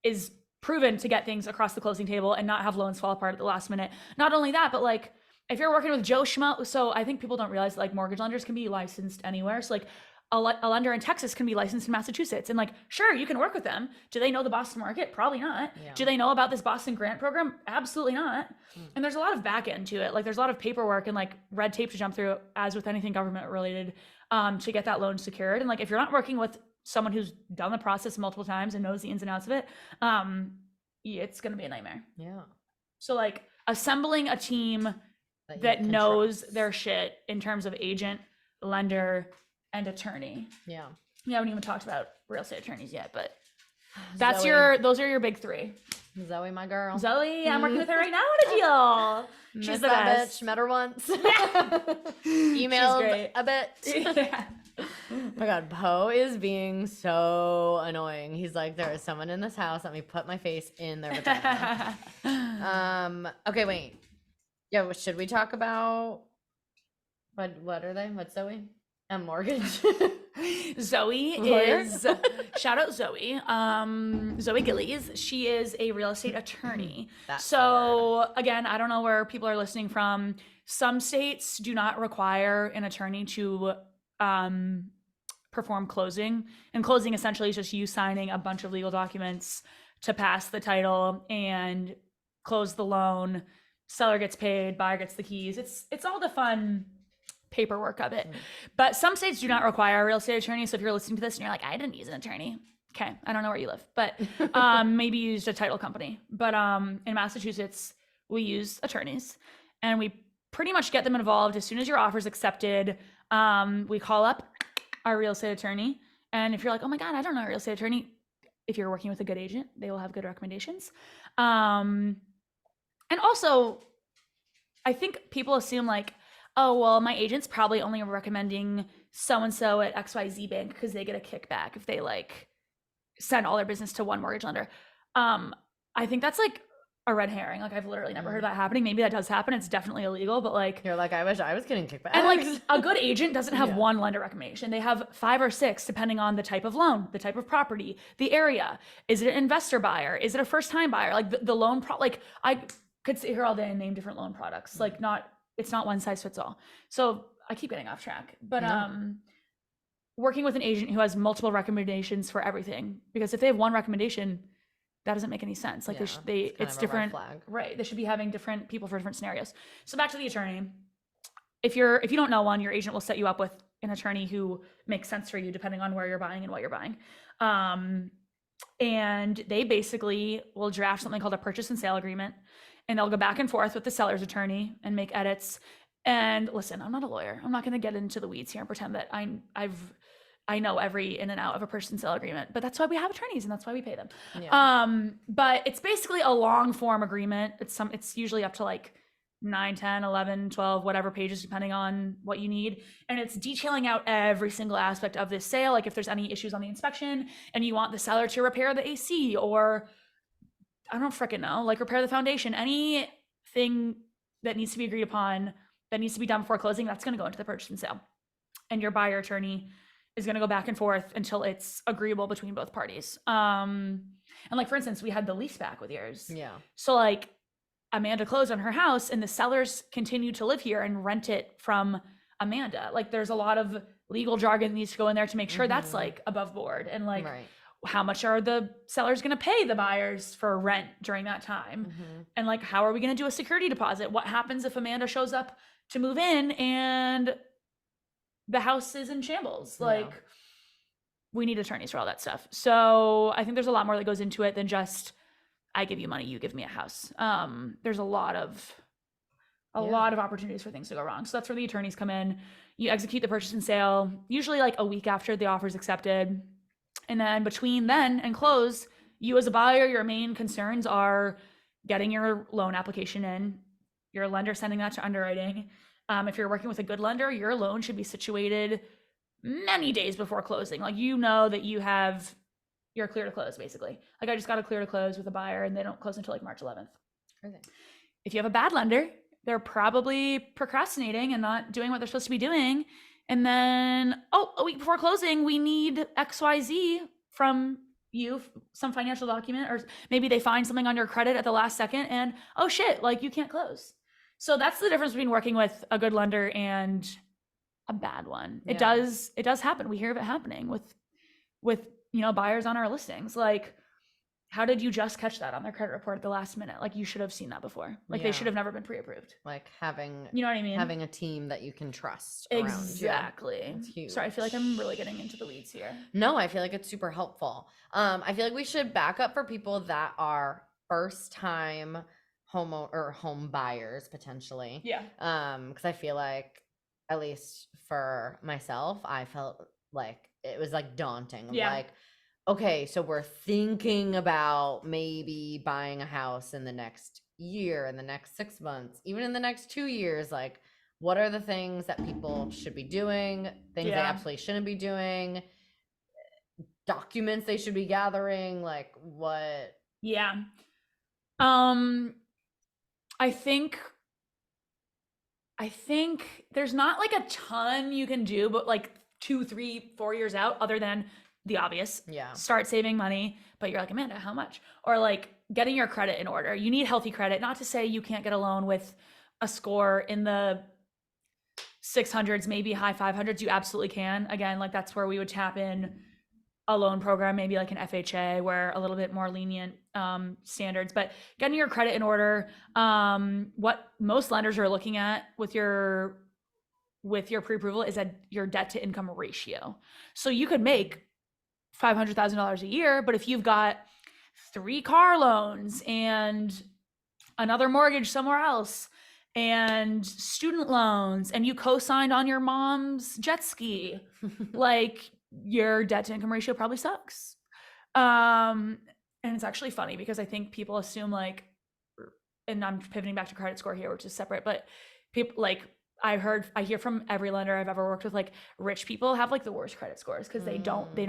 is proven to get things across the closing table and not have loans fall apart at the last minute. Not only that, but like if you're working with Joe Schmo, so I think people don't realize like mortgage lenders can be licensed anywhere. So like a lender in Texas can be licensed in Massachusetts, and like, sure, you can work with them. Do they know the Boston market? Probably not. Yeah. Do they know about this Boston grant program? Absolutely not. And there's a lot of back end to it. Like there's a lot of paperwork and like red tape to jump through, as with anything government related, to get that loan secured. And like, if you're not working with someone who's done the process multiple times and knows the ins and outs of it, it's going to be a nightmare. Yeah. So like assembling a team that knows their shit in terms of agent, lender, and attorney. Yeah. We haven't even talked about real estate attorneys yet, but that's those are your big three. Zoe, my girl. Zoe, I'm working with her right now on a deal. She's the best. Bitch. Met her once. Emailed a bit. Yeah. Oh my God, Poe is being so annoying. He's like, there is someone in this house. Let me put my face in their vagina. Okay, wait. Yeah, should we talk about what are they? What's Zoe? A mortgage. Zoe is shout out Zoe. Zoe Gillies. She is a real estate attorney. So again, I don't know where people are listening from. Some states do not require an attorney to perform closing. And closing essentially is just you signing a bunch of legal documents to pass the title and close the loan. Seller gets paid, buyer gets the keys. It's all the fun paperwork of it. But some states do not require a real estate attorney. So if you're listening to this and you're like, I didn't use an attorney. Okay, I don't know where you live, but maybe you used a title company. But in Massachusetts, we use attorneys, and we pretty much get them involved as soon as your offer is accepted. We call up our real estate attorney, and if you're like, oh my God, I don't know a real estate attorney, if you're working with a good agent, they will have good recommendations. And also, I think people assume like, oh, well, my agent's probably only recommending so-and-so at XYZ Bank because they get a kickback if they like send all their business to one mortgage lender. I think that's like a red herring. Like I've literally never heard that happening. Maybe that does happen. It's definitely illegal, but like. You're like, I wish I was getting kickback. And like a good agent doesn't have one lender recommendation. They have 5 or 6 depending on the type of loan, the type of property, the area. Is it an investor buyer? Is it a first-time buyer? Like the loan, like I could sit here all day and name different loan products. Like it's not one size fits all. So I keep getting off track, but working with an agent who has multiple recommendations for everything, because if they have one recommendation, that doesn't make any sense. Like it's different, right? They should be having different people for different scenarios. So back to the attorney. If you don't know one, your agent will set you up with an attorney who makes sense for you depending on where you're buying and what you're buying. And they basically will draft something called a purchase and sale agreement. And they'll go back and forth with the seller's attorney and make edits. And listen, I'm not a lawyer. I'm not going to get into the weeds here and pretend that I know every in and out of a purchase and sale agreement. But that's why we have attorneys and that's why we pay them. Yeah. But it's basically a long form agreement. It's usually up to like 9, 10, 11, 12, whatever pages, depending on what you need. And it's detailing out every single aspect of this sale. Like if there's any issues on the inspection and you want the seller to repair the AC or I don't freaking know, like repair the foundation, anything that needs to be agreed upon, that needs to be done before closing, that's going to go into the purchase and sale. And your buyer attorney is going to go back and forth until it's agreeable between both parties. And like, for instance, we had the lease back with yours. Yeah. So like Amanda closed on her house and the sellers continue to live here and rent it from Amanda. Like there's a lot of legal jargon that needs to go in there to make sure that's like above board. And like, how much are the sellers going to pay the buyers for rent during that time? And like, how are we going to do a security deposit? What happens if Amanda shows up to move in and the house is in shambles? Like, we need attorneys for all that stuff. So I think there's a lot more that goes into it than just, I give you money, you give me a house. There's a lot of opportunities for things to go wrong. So that's where the attorneys come in. You execute the purchase and sale, usually like a week after the offer is accepted. And then between then and close, you as a buyer, your main concerns are getting your loan application in, your lender sending that to underwriting. If you're working with a good lender, your loan should be situated many days before closing. Like, you know that you're clear to close, basically. Like, I just got a clear to close with a buyer and they don't close until like March 11th. Okay. If you have a bad lender, they're probably procrastinating and not doing what they're supposed to be doing. And then, a week before closing, we need XYZ from you, some financial document, or maybe they find something on your credit at the last second and, oh shit, like you can't close. So that's the difference between working with a good lender and a bad one. Yeah. It does happen. We hear of it happening with, buyers on our listings. Like, how did you just catch that on their credit report at the last minute? Like, you should have seen that before. Like, they should have never been pre-approved. Like having, you know what I mean? Having a team that you can trust exactly. around you. It's huge. Sorry, I feel like I'm really getting into the weeds here. No, I feel like it's super helpful. I feel like we should back up for people that are first time home buyers potentially. Yeah. Because I feel like, at least for myself, I felt like it was like daunting. Yeah. Like, okay, so we're thinking about maybe buying a house in the next year, in the next 6 months, even in the next 2 years. Like, what are the things that people should be doing? Things they absolutely shouldn't be doing? Documents they should be gathering? Like, what? Yeah. I think there's not like a ton you can do, but like 2, 3, 4 years out, other than the obvious. Yeah. Start saving money. But you're like, Amanda, how much? Or like getting your credit in order. You need healthy credit. Not to say you can't get a loan with a score in the 600s, maybe high 500s. You absolutely can. Again, like that's where we would tap in a loan program, maybe like an FHA, where a little bit more lenient standards. But getting your credit in order, what most lenders are looking at with your pre-approval is your debt to income ratio. So you could make $500,000 a year, but if you've got 3 car loans and another mortgage somewhere else and student loans and you co-signed on your mom's jet ski, like your debt to income ratio probably sucks. And it's actually funny because I think people assume like, and I'm pivoting back to credit score here, which is separate, but people like, I hear from every lender I've ever worked with, like rich people have like the worst credit scores because they don't give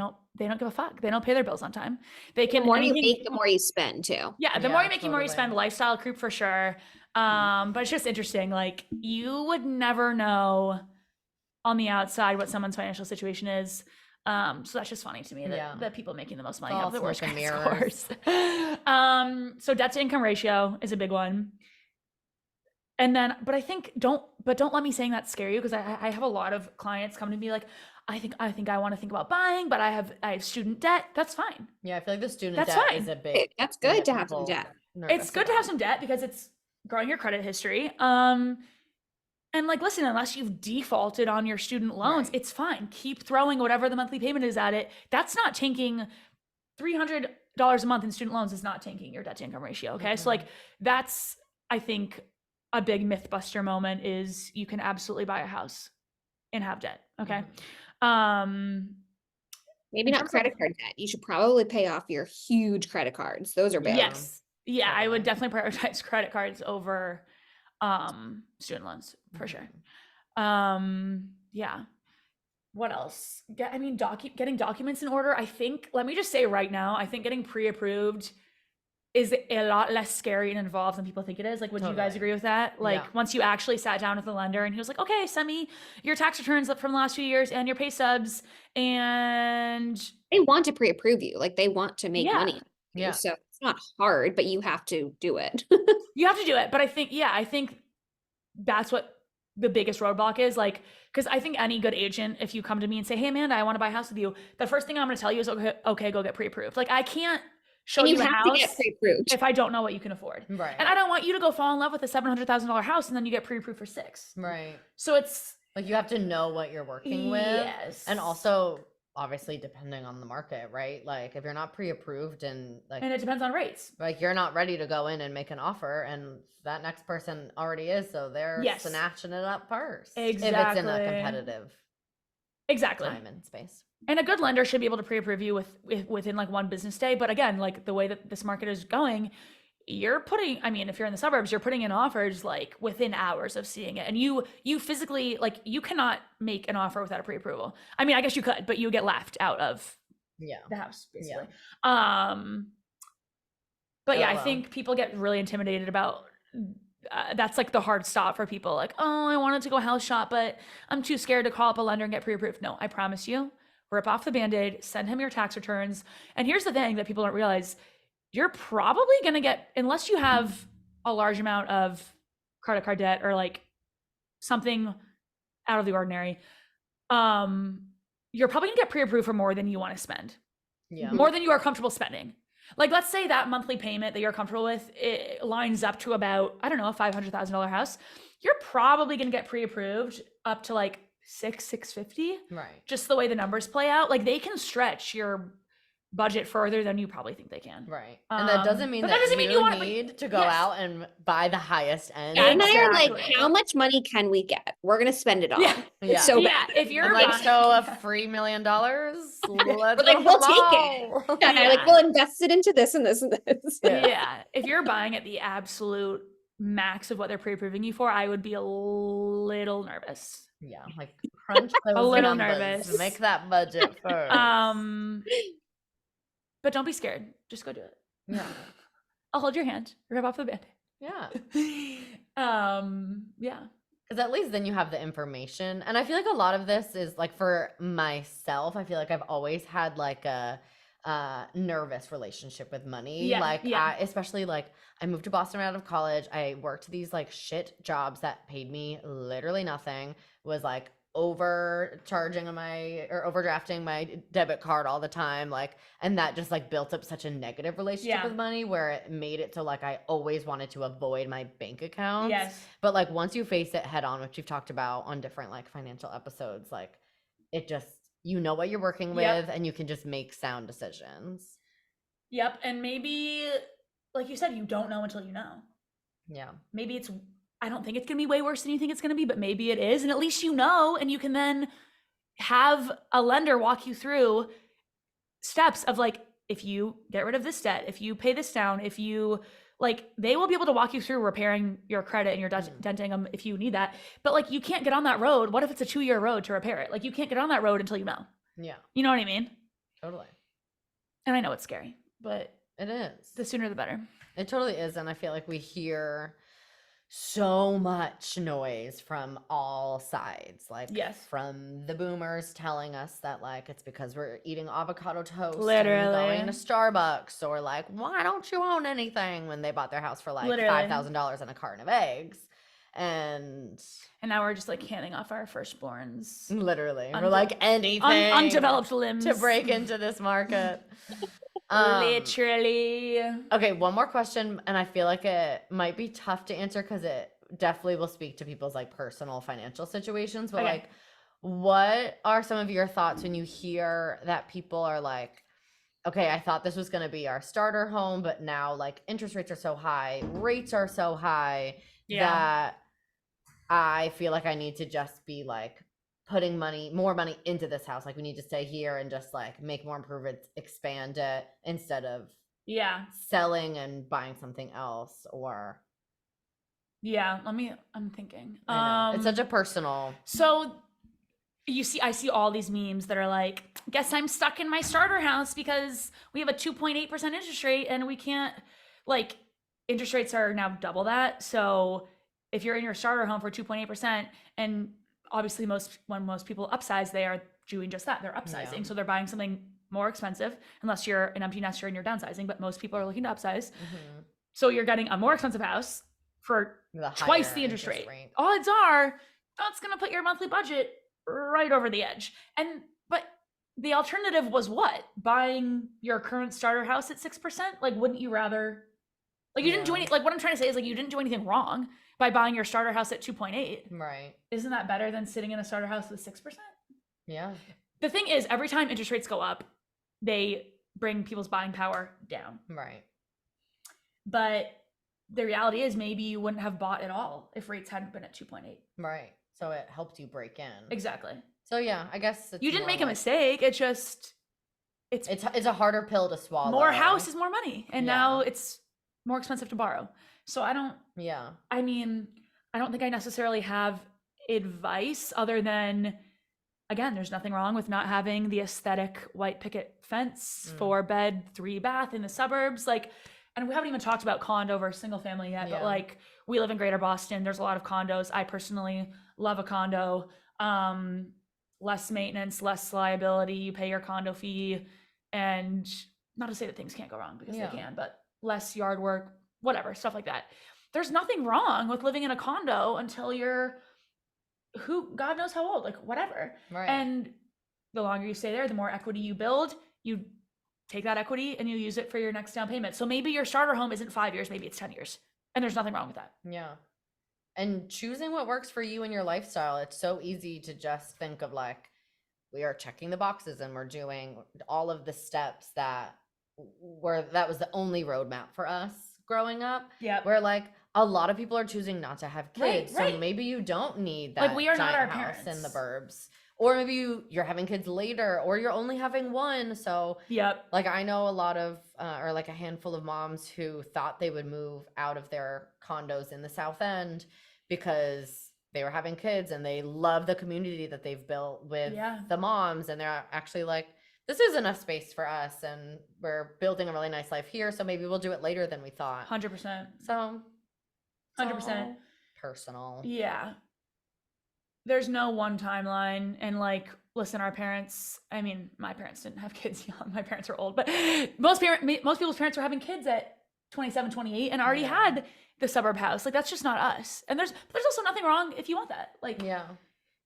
a fuck. They don't pay their bills on time. They can, the more you make, the more you spend too. Yeah. The more you make, the more you spend. Lifestyle creep for sure. But it's just interesting. Like, you would never know on the outside what someone's financial situation is. So that's just funny to me that people making the most money have the worst credit scores. So debt to income ratio is a big one. And then, but don't let me saying that scare you, because I have a lot of clients come to me like, I think I want to think about buying, but I have student debt. That's fine. Yeah, I feel like the student debt is a big. That's good to have some debt. It's good to have some debt because it's growing your credit history. And like, listen, unless you've defaulted on your student loans, it's fine. Keep throwing whatever the monthly payment is at it. That's not tanking. $300 a month in student loans is not tanking your debt to income ratio. Okay, so like that's, I think, a big myth buster moment is you can absolutely buy a house and have debt. Okay. Maybe not credit card debt. You should probably pay off your huge credit cards. Those are big. Yes. Yeah. I would definitely prioritize credit cards over student loans for sure. Yeah. What else? Getting documents in order. I think, let me just say right now, I think getting pre-approved is a lot less scary and involved than people think it is. Like, would you guys agree with that? Like, once you actually sat down with the lender and he was like, okay, send me your tax returns from the last few years and your pay stubs, and they want to pre-approve you. Like, they want to make money. Yeah. So it's not hard, but you have to do it. You have to do it. But I think that's what the biggest roadblock is. Like, because I think any good agent, if you come to me and say, hey, Amanda, I want to buy a house with you, the first thing I'm going to tell you is, okay, go get pre-approved. Like, I can't show you a house if I don't know what you can afford. Right. And I don't want you to go fall in love with a $700,000 house and then you get pre-approved for $6 million. Right. So it's like, you have to know what you're working with. Yes. And also, obviously, depending on the market, right? Like, if you're not pre-approved and it depends on rates. Like, you're not ready to go in and make an offer, and that next person already is, so they're snatching it up first. Exactly. If it's in a competitive time and space. And a good lender should be able to pre-approve you within like 1 business day. But again, like the way that this market is going, you're putting, I mean, if you're in the suburbs, you're putting in offers like within hours of seeing it. And you physically, like, you cannot make an offer without a pre-approval. I mean, I guess you could, but you get laughed out of the house, basically. But I think people get really intimidated about, that's like the hard stop for people. Like, oh, I wanted to go house shop, but I'm too scared to call up a lender and get pre-approved. No, I promise you, rip off the Band-Aid, send him your tax returns. And here's the thing that people don't realize. You're probably going to get, unless you have a large amount of credit card debt or like something out of the ordinary, you're probably going to get pre-approved for more than you want to spend. Yeah. More than you are comfortable spending. Like, let's say that monthly payment that you're comfortable with, it lines up to about, I don't know, a $500,000 house. You're probably going to get pre-approved up to like $650. Right. Just the way the numbers play out. Like, they can stretch your budget further than you probably think they can. Right. And that doesn't mean you need to go out and buy the highest end. And I are like, how much money can we get? We're going to spend it all. Yeah. It's so bad. If you're like, so a free $1 million, let's like, we'll take it. Yeah. Like, we'll invest it into this and this and this. Yeah. If you're buying at the absolute max of what they're pre-approving you for, I would be a little nervous. Yeah. Like, crunch those a little numbers, nervous. Make that budget first. But don't be scared. Just go do it. Yeah. I'll hold your hand. Rip off the band. Yeah. Yeah. Because at least then you have the information. And I feel like a lot of this is like, for myself, I feel like I've always had like a nervous relationship with money. Especially like, I moved to Boston right out of college. I worked these shit jobs that paid me literally nothing. Was like overdrafting my debit card all the time, and that just built up such a negative relationship with money, where it made it so I always wanted to avoid my bank accounts. Yes. But once you face it head on, which you've talked about on different financial episodes, it just, you know what you're working with, and you can just make sound decisions. Yep. And maybe, like you said, you don't know until you know. Yeah. Maybe I don't think it's going to be way worse than you think it's going to be, but maybe it is. And at least you know, and you can then have a lender walk you through steps of if you get rid of this debt, if you pay this down, if you they will be able to walk you through repairing your credit and your denting them if you need that. But you can't get on that road. What if it's a 2-year road to repair it? You can't get on that road until you know. Yeah. You know what I mean? Totally. And I know it's scary, but it is. The sooner the better. It totally is. And I feel like we hear so much noise from all sides, from the boomers telling us that it's because we're eating avocado toast, literally, and going to Starbucks, or why don't you own anything, when they bought their house for $5,000 and a carton of eggs, and now we're just handing off our firstborns, literally, we're anything undeveloped limbs to break into this market. Literally. Okay, one more question, and I feel like it might be tough to answer because it definitely will speak to people's personal financial situations, but okay. What are some of your thoughts when you hear that people are okay, I thought this was going to be our starter home, but now interest rates are so high, rates are so high, that I feel like I need to just be putting more money into this house. We need to stay here and just make more improvements, expand it, instead of selling and buying something else. Or I'm thinking. I know. It's such a personal. So I see all these memes that are guess I'm stuck in my starter house because we have a 2.8% interest rate and we can't like interest rates are now double that. So if you're in your starter home for 2.8%, and obviously when most people upsize, they are doing just that. They're upsizing. So they're buying something more expensive, unless you're an empty nester and you're downsizing, but most people are looking to upsize. So you're getting a more expensive house for twice the interest rate. Odds are that's going to put your monthly budget right over the edge. But the alternative was what? Buying your current starter house at 6%? Like, wouldn't you rather, like, you didn't do any, like, what I'm trying to say is, like, you didn't do anything wrong by buying your starter house at 2.8. Right. Isn't that better than sitting in a starter house with 6%? Yeah. The thing is, every time interest rates go up, they bring people's buying power down. Right. But the reality is, maybe you wouldn't have bought at all if rates hadn't been at 2.8. Right. So it helped you break in. Exactly. So yeah, I guess you didn't make a mistake. It's just it's a harder pill to swallow. More house is more money, and now it's more expensive to borrow. So I don't. Yeah. I mean, I don't think I necessarily have advice other than, again, there's nothing wrong with not having the aesthetic white picket fence, 4-bed, 3-bath in the suburbs. Like, and we haven't even talked about condo versus single family yet, but like, we live in Greater Boston. There's a lot of condos. I personally love a condo. Less maintenance, less liability. You pay your condo fee, and not to say that things can't go wrong, because they can, but less yard work, whatever, stuff like that. There's nothing wrong with living in a condo until you're God knows how old, like whatever. Right. And the longer you stay there, the more equity you build. You take that equity and you use it for your next down payment. So maybe your starter home isn't 5 years, maybe it's 10 years. And there's nothing wrong with that. Yeah. And choosing what works for you and your lifestyle. It's so easy to just think of like, we are checking the boxes and we're doing all of the steps that was the only roadmap for us growing up. Yeah. Where like a lot of people are choosing not to have kids. Right. So maybe you don't need that like, we are giant not our house parents in the burbs. Or maybe you're having kids later, or you're only having one. So like, I know a lot of, or like a handful of moms who thought they would move out of their condos in the South End because they were having kids and they love the community that they've built with the moms. And they're actually like, this is enough space for us and we're building a really nice life here. So maybe we'll do it later than we thought. 100%. So 100%. Personal. Yeah. There's no one timeline. And like, listen, our parents, I mean, my parents didn't have kids young. My parents are old, but most people's parents were having kids at 27, 28 and already had the suburb house. Like, that's just not us. And there's also nothing wrong if you want that. Like,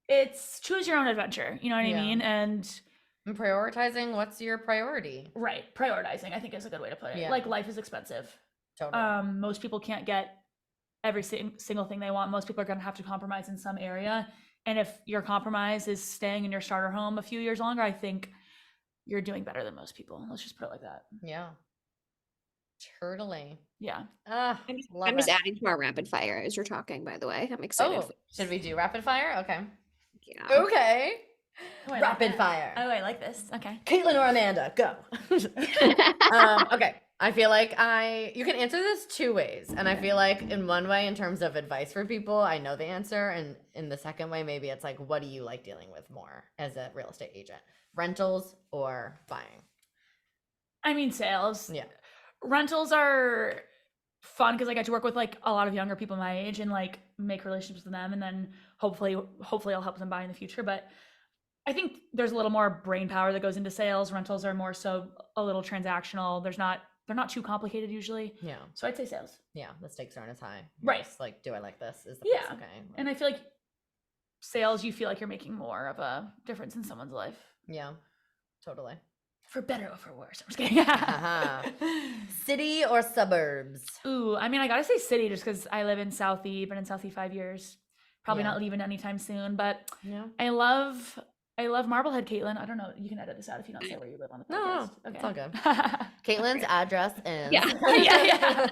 it's choose your own adventure. You know what I mean? And prioritizing what's your priority. Right. Prioritizing, I think, is a good way to put it. Yeah. Like, life is expensive. Totally. Most people can't get every single thing they want. Most people are going to have to compromise in some area. And if your compromise is staying in your starter home a few years longer, I think you're doing better than most people. Let's just put it like that. Yeah. Totally. Yeah. I'm just adding to our rapid fire as you're talking, by the way. I'm excited. Should we do rapid fire? Okay. Yeah. Okay. Oh, rapid fire. Oh, I like this. Okay. Caitlin or Amanda, go. Okay. I feel like you can answer this 2 ways. And I feel like in one way, in terms of advice for people, I know the answer. And in the second way, maybe it's like, what do you like dealing with more as a real estate agent? Rentals or buying? I mean, sales. Yeah. Rentals are fun because I get to work with like a lot of younger people my age and like make relationships with them. And then hopefully I'll help them buy in the future. But I think there's a little more brain power that goes into sales. Rentals are more so a little transactional. They're not too complicated usually. Yeah. So I'd say sales. Yeah. The stakes aren't as high. Right. Just like, do I like this? Is the yeah. price okay? And I feel like sales, you feel like you're making more of a difference in someone's life. Yeah. Totally. For better or for worse. I'm just kidding. City or suburbs? Ooh, I mean, I gotta say city just because I live in Southie, been in Southie 5 years. Probably not leaving anytime soon, but I love Marblehead, Caitlin. I don't know. You can edit this out if you don't say where you live on the podcast. No, it's all good. Caitlin's address is... Yeah.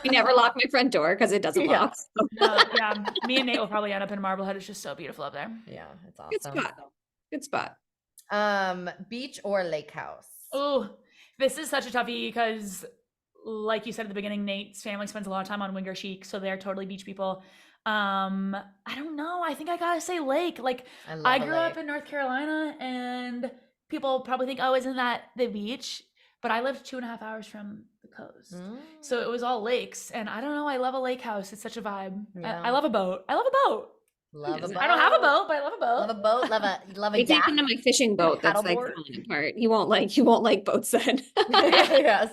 We never lock my front door because it doesn't lock. So. Me and Nate will probably end up in Marblehead. It's just so beautiful up there. Yeah, it's awesome. Good spot. Beach or lake house? Oh, this is such a toughie because, like you said at the beginning, Nate's family spends a lot of time on Winger Chic, so they're totally beach people. I don't know. I think I gotta say lake. Like, I grew up in North Carolina, and people probably think, oh, isn't that the beach? but I lived 2.5 hours from the coast. So it was all lakes. And I don't know, I love a lake house. It's such a vibe. Yeah. I love a boat. I love a boat. Love a boat. I don't have a boat, but I love a boat. Love a boat. Love a You take yacht. him to my fishing boat. That's like Paddleboard. falling apart. He won't like boats then. Yes.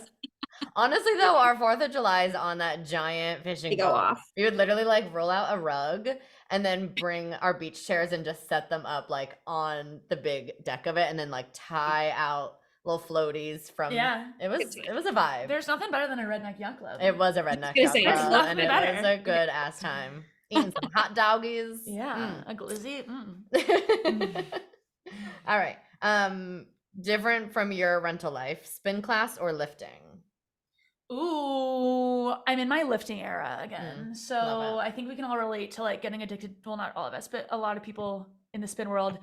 Honestly, though, our 4th of July is on that giant fishing They go boat. off. We would literally like roll out a rug and then bring our beach chairs and just set them up like on the big deck of it, and then like tie out little floaties from. Yeah. It was a vibe. There's nothing better than a redneck yacht club. It was a redneck gonna yacht say, club, it's and nothing it better. was a good ass time. Eating some hot doggies. Yeah, a glizzy. All right. Different from your rental life, spin class or lifting? Ooh, I'm in my lifting era again. Love So it. I think we can all relate to like getting addicted. Well, not all of us, but a lot of people in the spin world.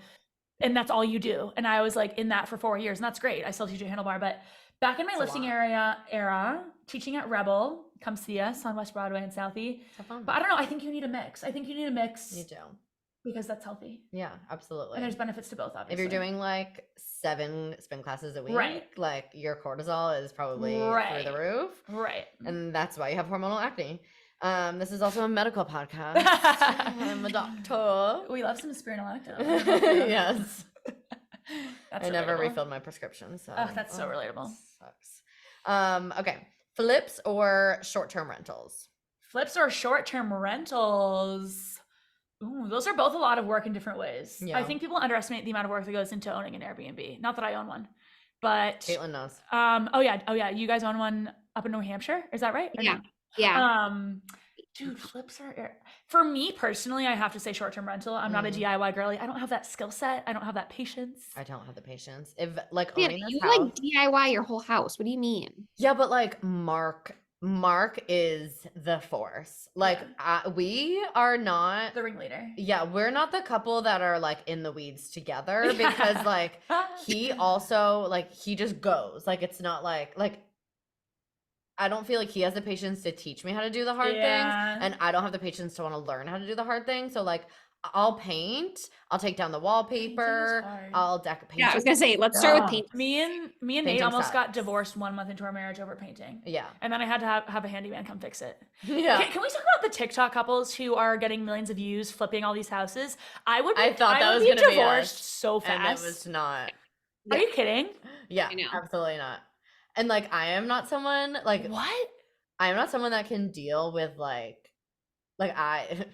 And that's all you do. And I was like in that for 4 years, and that's great. I still teach at Handlebar, but back in my That's a lifting lot. era, teaching at Rebel, come see us on West Broadway and Southie. So fun. But I don't know. I think you need a mix. I think you need a mix You do. because that's healthy. Yeah, absolutely. And there's benefits to both, If obviously. you're doing like 7 spin classes a week, Right. like your cortisol is probably Right. through the roof. Right. And that's why you have hormonal acne. This is also a medical podcast. I'm a doctor. We love some spironolactone. Yes. That's I never relatable. refilled my prescription, so That's so relatable. sucks. Okay. Flips or short-term rentals? Flips or short-term rentals. Ooh, those are both a lot of work in different ways. Yeah. I think people underestimate the amount of work that goes into owning an Airbnb. Not that I own one, but Caitlin knows. oh yeah. You guys own one up in New Hampshire, is that right? Or Yeah. no? Yeah. Dude, flips are for me personally. I have to say short-term rental. I'm not a DIY girly. I don't have that skill set. I don't have that patience. I don't have the patience. If like Yeah, owning this you house, like DIY your whole house. What do you mean? yeah, but like Mark is the force. Like we are not. The ringleader. Yeah, we're not the couple that are like in the weeds together because like he also like he just goes. Like it's not like I don't feel like he has the patience to teach me how to do the hard things, and I don't have the patience to want to learn how to do the hard things. So like I'll paint, I'll take down the wallpaper, I'll paint. Yeah, I was gonna say, let's start with paint. Me and Nate Painting almost got sucks. divorced 1 month into our marriage over painting. Yeah. And then I had to have a handyman come fix it. Yeah. Can we talk about the TikTok couples who are getting millions of views flipping all these houses? I thought that was gonna be divorced so fast. And it was not. Are you kidding? Yeah, I know. absolutely not. And like I am not someone like What? I am not someone that can deal with like I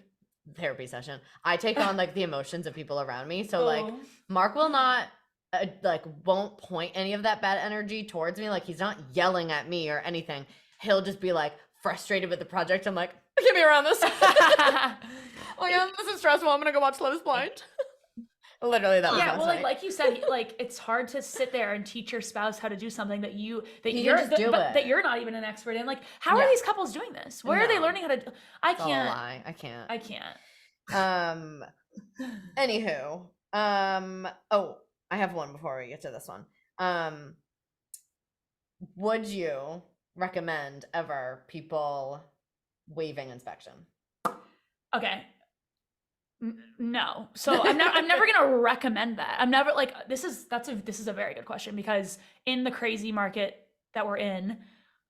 therapy session. I take on like the emotions of people around me. So like Mark will not won't point any of that bad energy towards me. Like he's not yelling at me or anything. He'll just be like frustrated with the project. I'm like, get me around this. Oh yeah, this is stressful. I'm gonna go watch Love Is Blind. Literally that was yeah, last well, night. like you said, like it's hard to sit there and teach your spouse how to do something that He you're can just do it. that you're not even an expert in. Like, how are these couples doing this? Where are they No. learning how to? I It's all a can't. lie. I can't. I can't. Anywho, oh, I have one before we get to this one. Would you recommend ever people waiving inspection? Okay. No. So I'm never gonna recommend that. I'm never like this is a very good question because in the crazy market that we're in,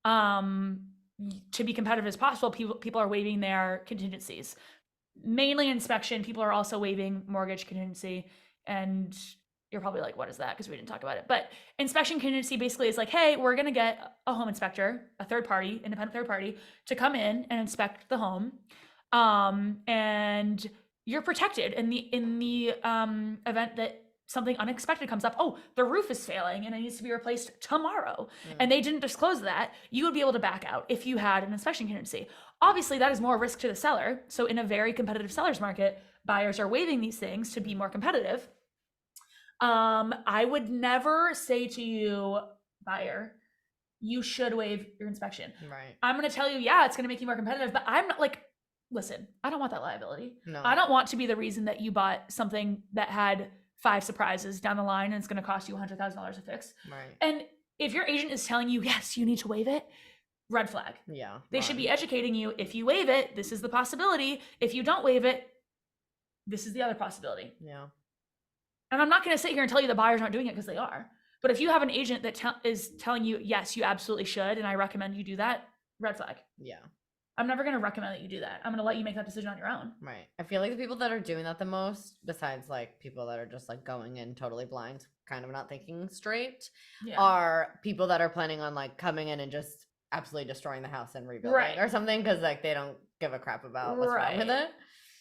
to be competitive as possible, people are waiving their contingencies. Mainly inspection, people are also waiving mortgage contingency, and you're probably like, what is that? Because we didn't talk about it. But inspection contingency basically is like, hey, we're gonna get a home inspector, a independent third party, to come in and inspect the home, and you're protected in the event that something unexpected comes up. Oh, the roof is failing and it needs to be replaced tomorrow. And they didn't disclose that. You would be able to back out if you had an inspection contingency. Obviously, that is more risk to the seller. So in a very competitive seller's market, buyers are waiving these things to be more competitive. I would never say to you, buyer, you should waive your inspection. Right. I'm going to tell you, yeah, it's going to make you more competitive, but I'm not like, listen, I don't want that liability. No. I don't want to be the reason that you bought something that had 5 surprises down the line and it's going to cost you $100,000 to fix. Right. And if your agent is telling you, yes, you need to waive it, red flag. Yeah. They should be educating you. If you waive it, this is the possibility. If you don't waive it, this is the other possibility. Yeah. And I'm not going to sit here and tell you the buyers aren't doing it because they are. But if you have an agent that is telling you, yes, you absolutely should, and I recommend you do that, red flag. Yeah. I'm never going to recommend that you do that. I'm going to let you make that decision on your own. Right. I feel like the people that are doing that the most, besides like people that are just like going in totally blind, kind of not thinking straight, are people that are planning on like coming in and just absolutely destroying the house and rebuilding or something, because like they don't give a crap about what's wrong with it.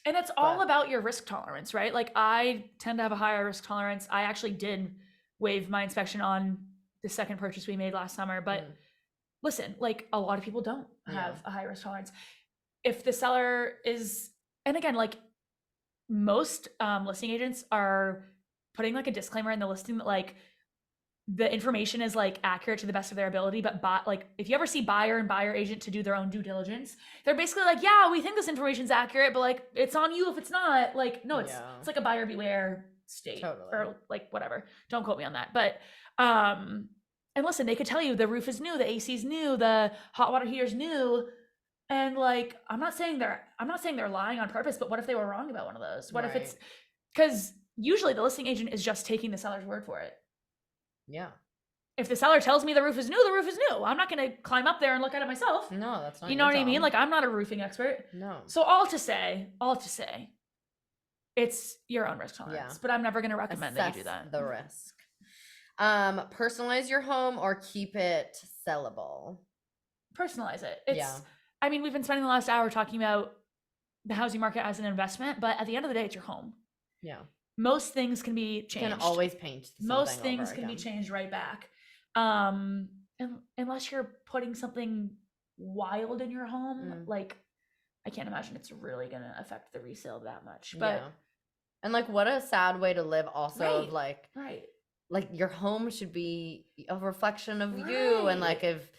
And it's all about your risk tolerance, right? Like I tend to have a higher risk tolerance. I actually did waive my inspection on the second purchase we made last summer, but listen, like a lot of people don't have a high risk tolerance. If the seller is, and again, like most listing agents are putting like a disclaimer in the listing that like the information is like accurate to the best of their ability, but like if you ever see buyer and buyer agent to do their own due diligence, they're basically like, yeah, we think this information's accurate, but like it's on you if it's not. Like, no, it's like a buyer beware state or like whatever. Don't quote me on that. But and listen, they could tell you the roof is new, the AC's new, the hot water heater's new. And like, I'm not saying they're lying on purpose, but what if they were wrong about one of those? What if it's, because usually the listing agent is just taking the seller's word for it. Yeah. If the seller tells me the roof is new, the roof is new. I'm not going to climb up there and look at it myself. No, that's not. You know what I mean? Like, I'm not a roofing expert. No. So all to say, it's your own risk tolerance. Yeah. But I'm never going to recommend that you do that. The risk. Personalize your home or keep it sellable. Personalize it. I mean, we've been spending the last hour talking about the housing market as an investment, but at the end of the day, it's your home. Yeah. Most things can be changed. You can always paint. Most things can be changed right back. Unless you're putting something wild in your home, like I can't imagine it's really going to affect the resale that much. But and like, what a sad way to live also, of like like your home should be a reflection of you, and like if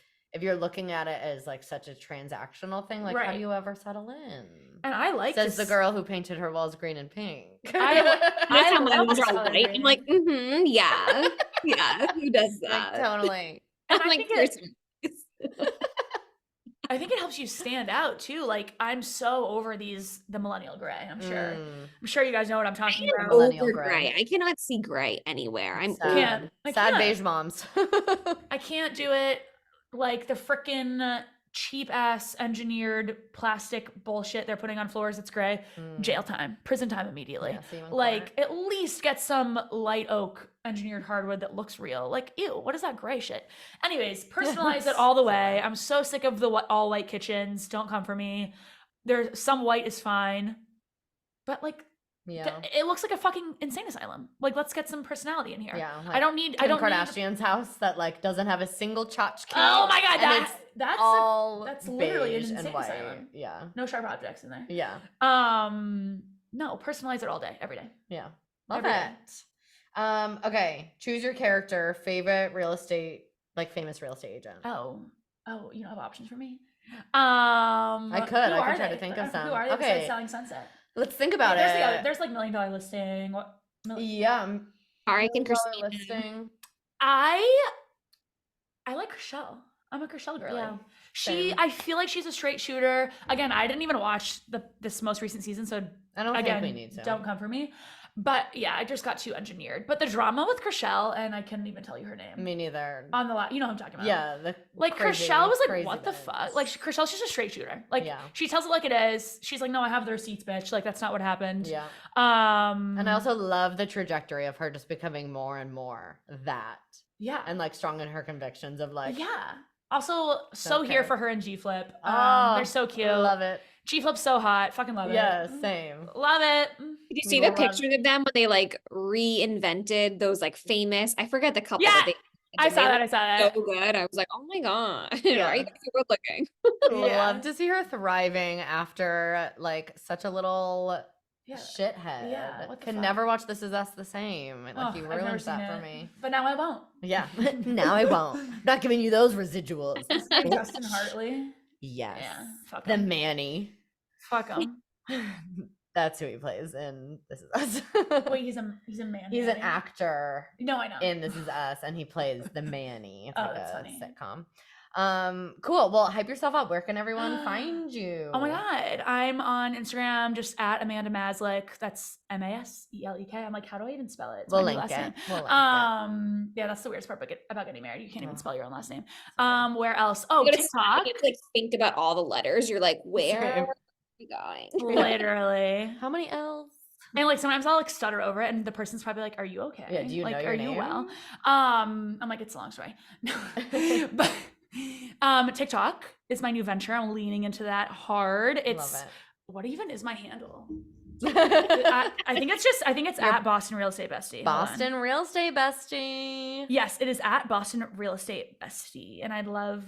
you're looking at it as like such a transactional thing, like how do you ever settle in? And I like says the girl who painted her walls green and pink. I love white. I'm like, yeah, yeah. Who does that? Like, totally. And I think it helps you stand out too. Like I'm so over the millennial gray. I'm sure you guys know what I'm talking about. Millennial gray. I cannot see gray anywhere. I'm sad. Sad beige moms. I can't do it. Like the frickin' cheap ass engineered plastic bullshit they're putting on floors that's gray. Jail time, prison time immediately. Like at least get some light oak engineered hardwood that looks real. Like, ew, what is that gray shit? Anyways, personalize it all the way. I'm so sick of the all white kitchens. Don't come for me. There's some white is fine, but like, it looks like a fucking insane asylum. Like, let's get some personality in here. Yeah, like I don't need Kardashian's house that like doesn't have a single tchotchke. Oh my god, that's literally an insane asylum. Yeah, no sharp objects in there. Yeah. No, personalize it all day, every day. Yeah, love it. Okay, choose your character. Favorite real estate, like famous real estate agent. Oh, you don't have options for me. I could try to think of some. Who are they? Okay, Selling Sunset. Let's think about it. There's like $1 million listing. All right, can Christine listing. I like Chriselle. I'm a Chriselle girl. Yeah, I feel like she's a straight shooter. Again, I didn't even watch this most recent season, so I don't think we need to. Don't come for me. But yeah, I just got too engineered. But the drama with Chriselle, and I couldn't even tell you her name. Me neither. On the you know what I'm talking about. Yeah. Chriselle was like, what the fuck? Like Chriselle's just a straight shooter. Like she tells it like it is. She's like, no, I have the receipts, bitch. Like that's not what happened. Yeah. And I also love the trajectory of her just becoming more and more that. Yeah. And like strong in her convictions of like. Yeah. Also, so here for her and G Flip. They're so cute. Love it. G Flip's so hot. Fucking love it. Yeah, same. Love it. Did you see the pictures of them when they like reinvented those like famous? I forget the couple. Yeah, I saw that. So good. I was like, oh my god, yeah. Right? So good looking. Love to see her thriving after like such a little shithead. Yeah, can never watch This Is Us the same. Like you ruined that for me. But now I won't. Yeah, now I won't. Not giving you those residuals. Justin Hartley. Yes. Yeah. Fuck the him. Manny. Fuck him. That's who he plays in This Is Us. Wait, he's a man. He's an actor. No, I know. In This Is Us, and he plays the Manny. It's like that's a funny. sitcom. Cool. Well, hype yourself up. Where can everyone find you? Oh my God. I'm on Instagram just at Amanda Maselek. That's Maselek. I'm like, how do I even spell it? It's We'll my new link last it. name. We'll link it. Yeah, that's the weirdest part about getting married. You can't even Oh. spell your own last name. Okay. Where else? Oh, You gotta TikTok. You have to like think about all the letters. You're like, where Same. are we going? Literally. How many L's? And like sometimes I'll like stutter over it, and the person's probably like, "Are you okay? Yeah, do you like, know your are you name? well?" I'm like, "It's a long story." But TikTok is my new venture. I'm leaning into that hard. Love What even is my handle? it. I think it's at Boston Real Estate Bestie. Boston Real Estate Bestie. Yes, it is at Boston Real Estate Bestie, and I'd love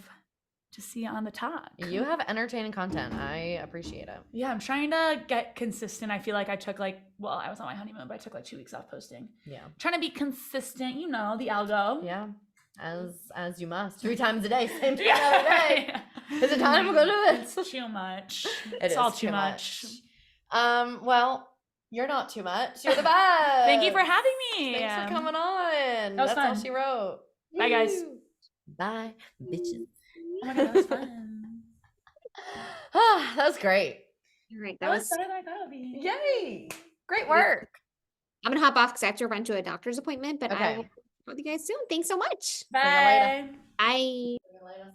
to see you on the talk. You have entertaining content. I appreciate it. Yeah, I'm trying to get consistent. I feel like I took I was on my honeymoon, but I took like 2 weeks off posting. Yeah. Trying to be consistent, the algo. Yeah. As you must. 3 times a day, same thing every day. Is it time to go do this? Too much. It's all too much. Well, you're not too much. You're the best. Thank you for having me. Thanks for coming on. That was That's all fun. she wrote. Bye, guys. Bye, bitches. Oh my God, that was fun. That was great. All right, That was better than I thought it would be. Yay. Great work. I'm gonna hop off because I have to run to a doctor's appointment, but I Okay. will talk with you guys soon. Thanks so much. Bye. Bye. See you later.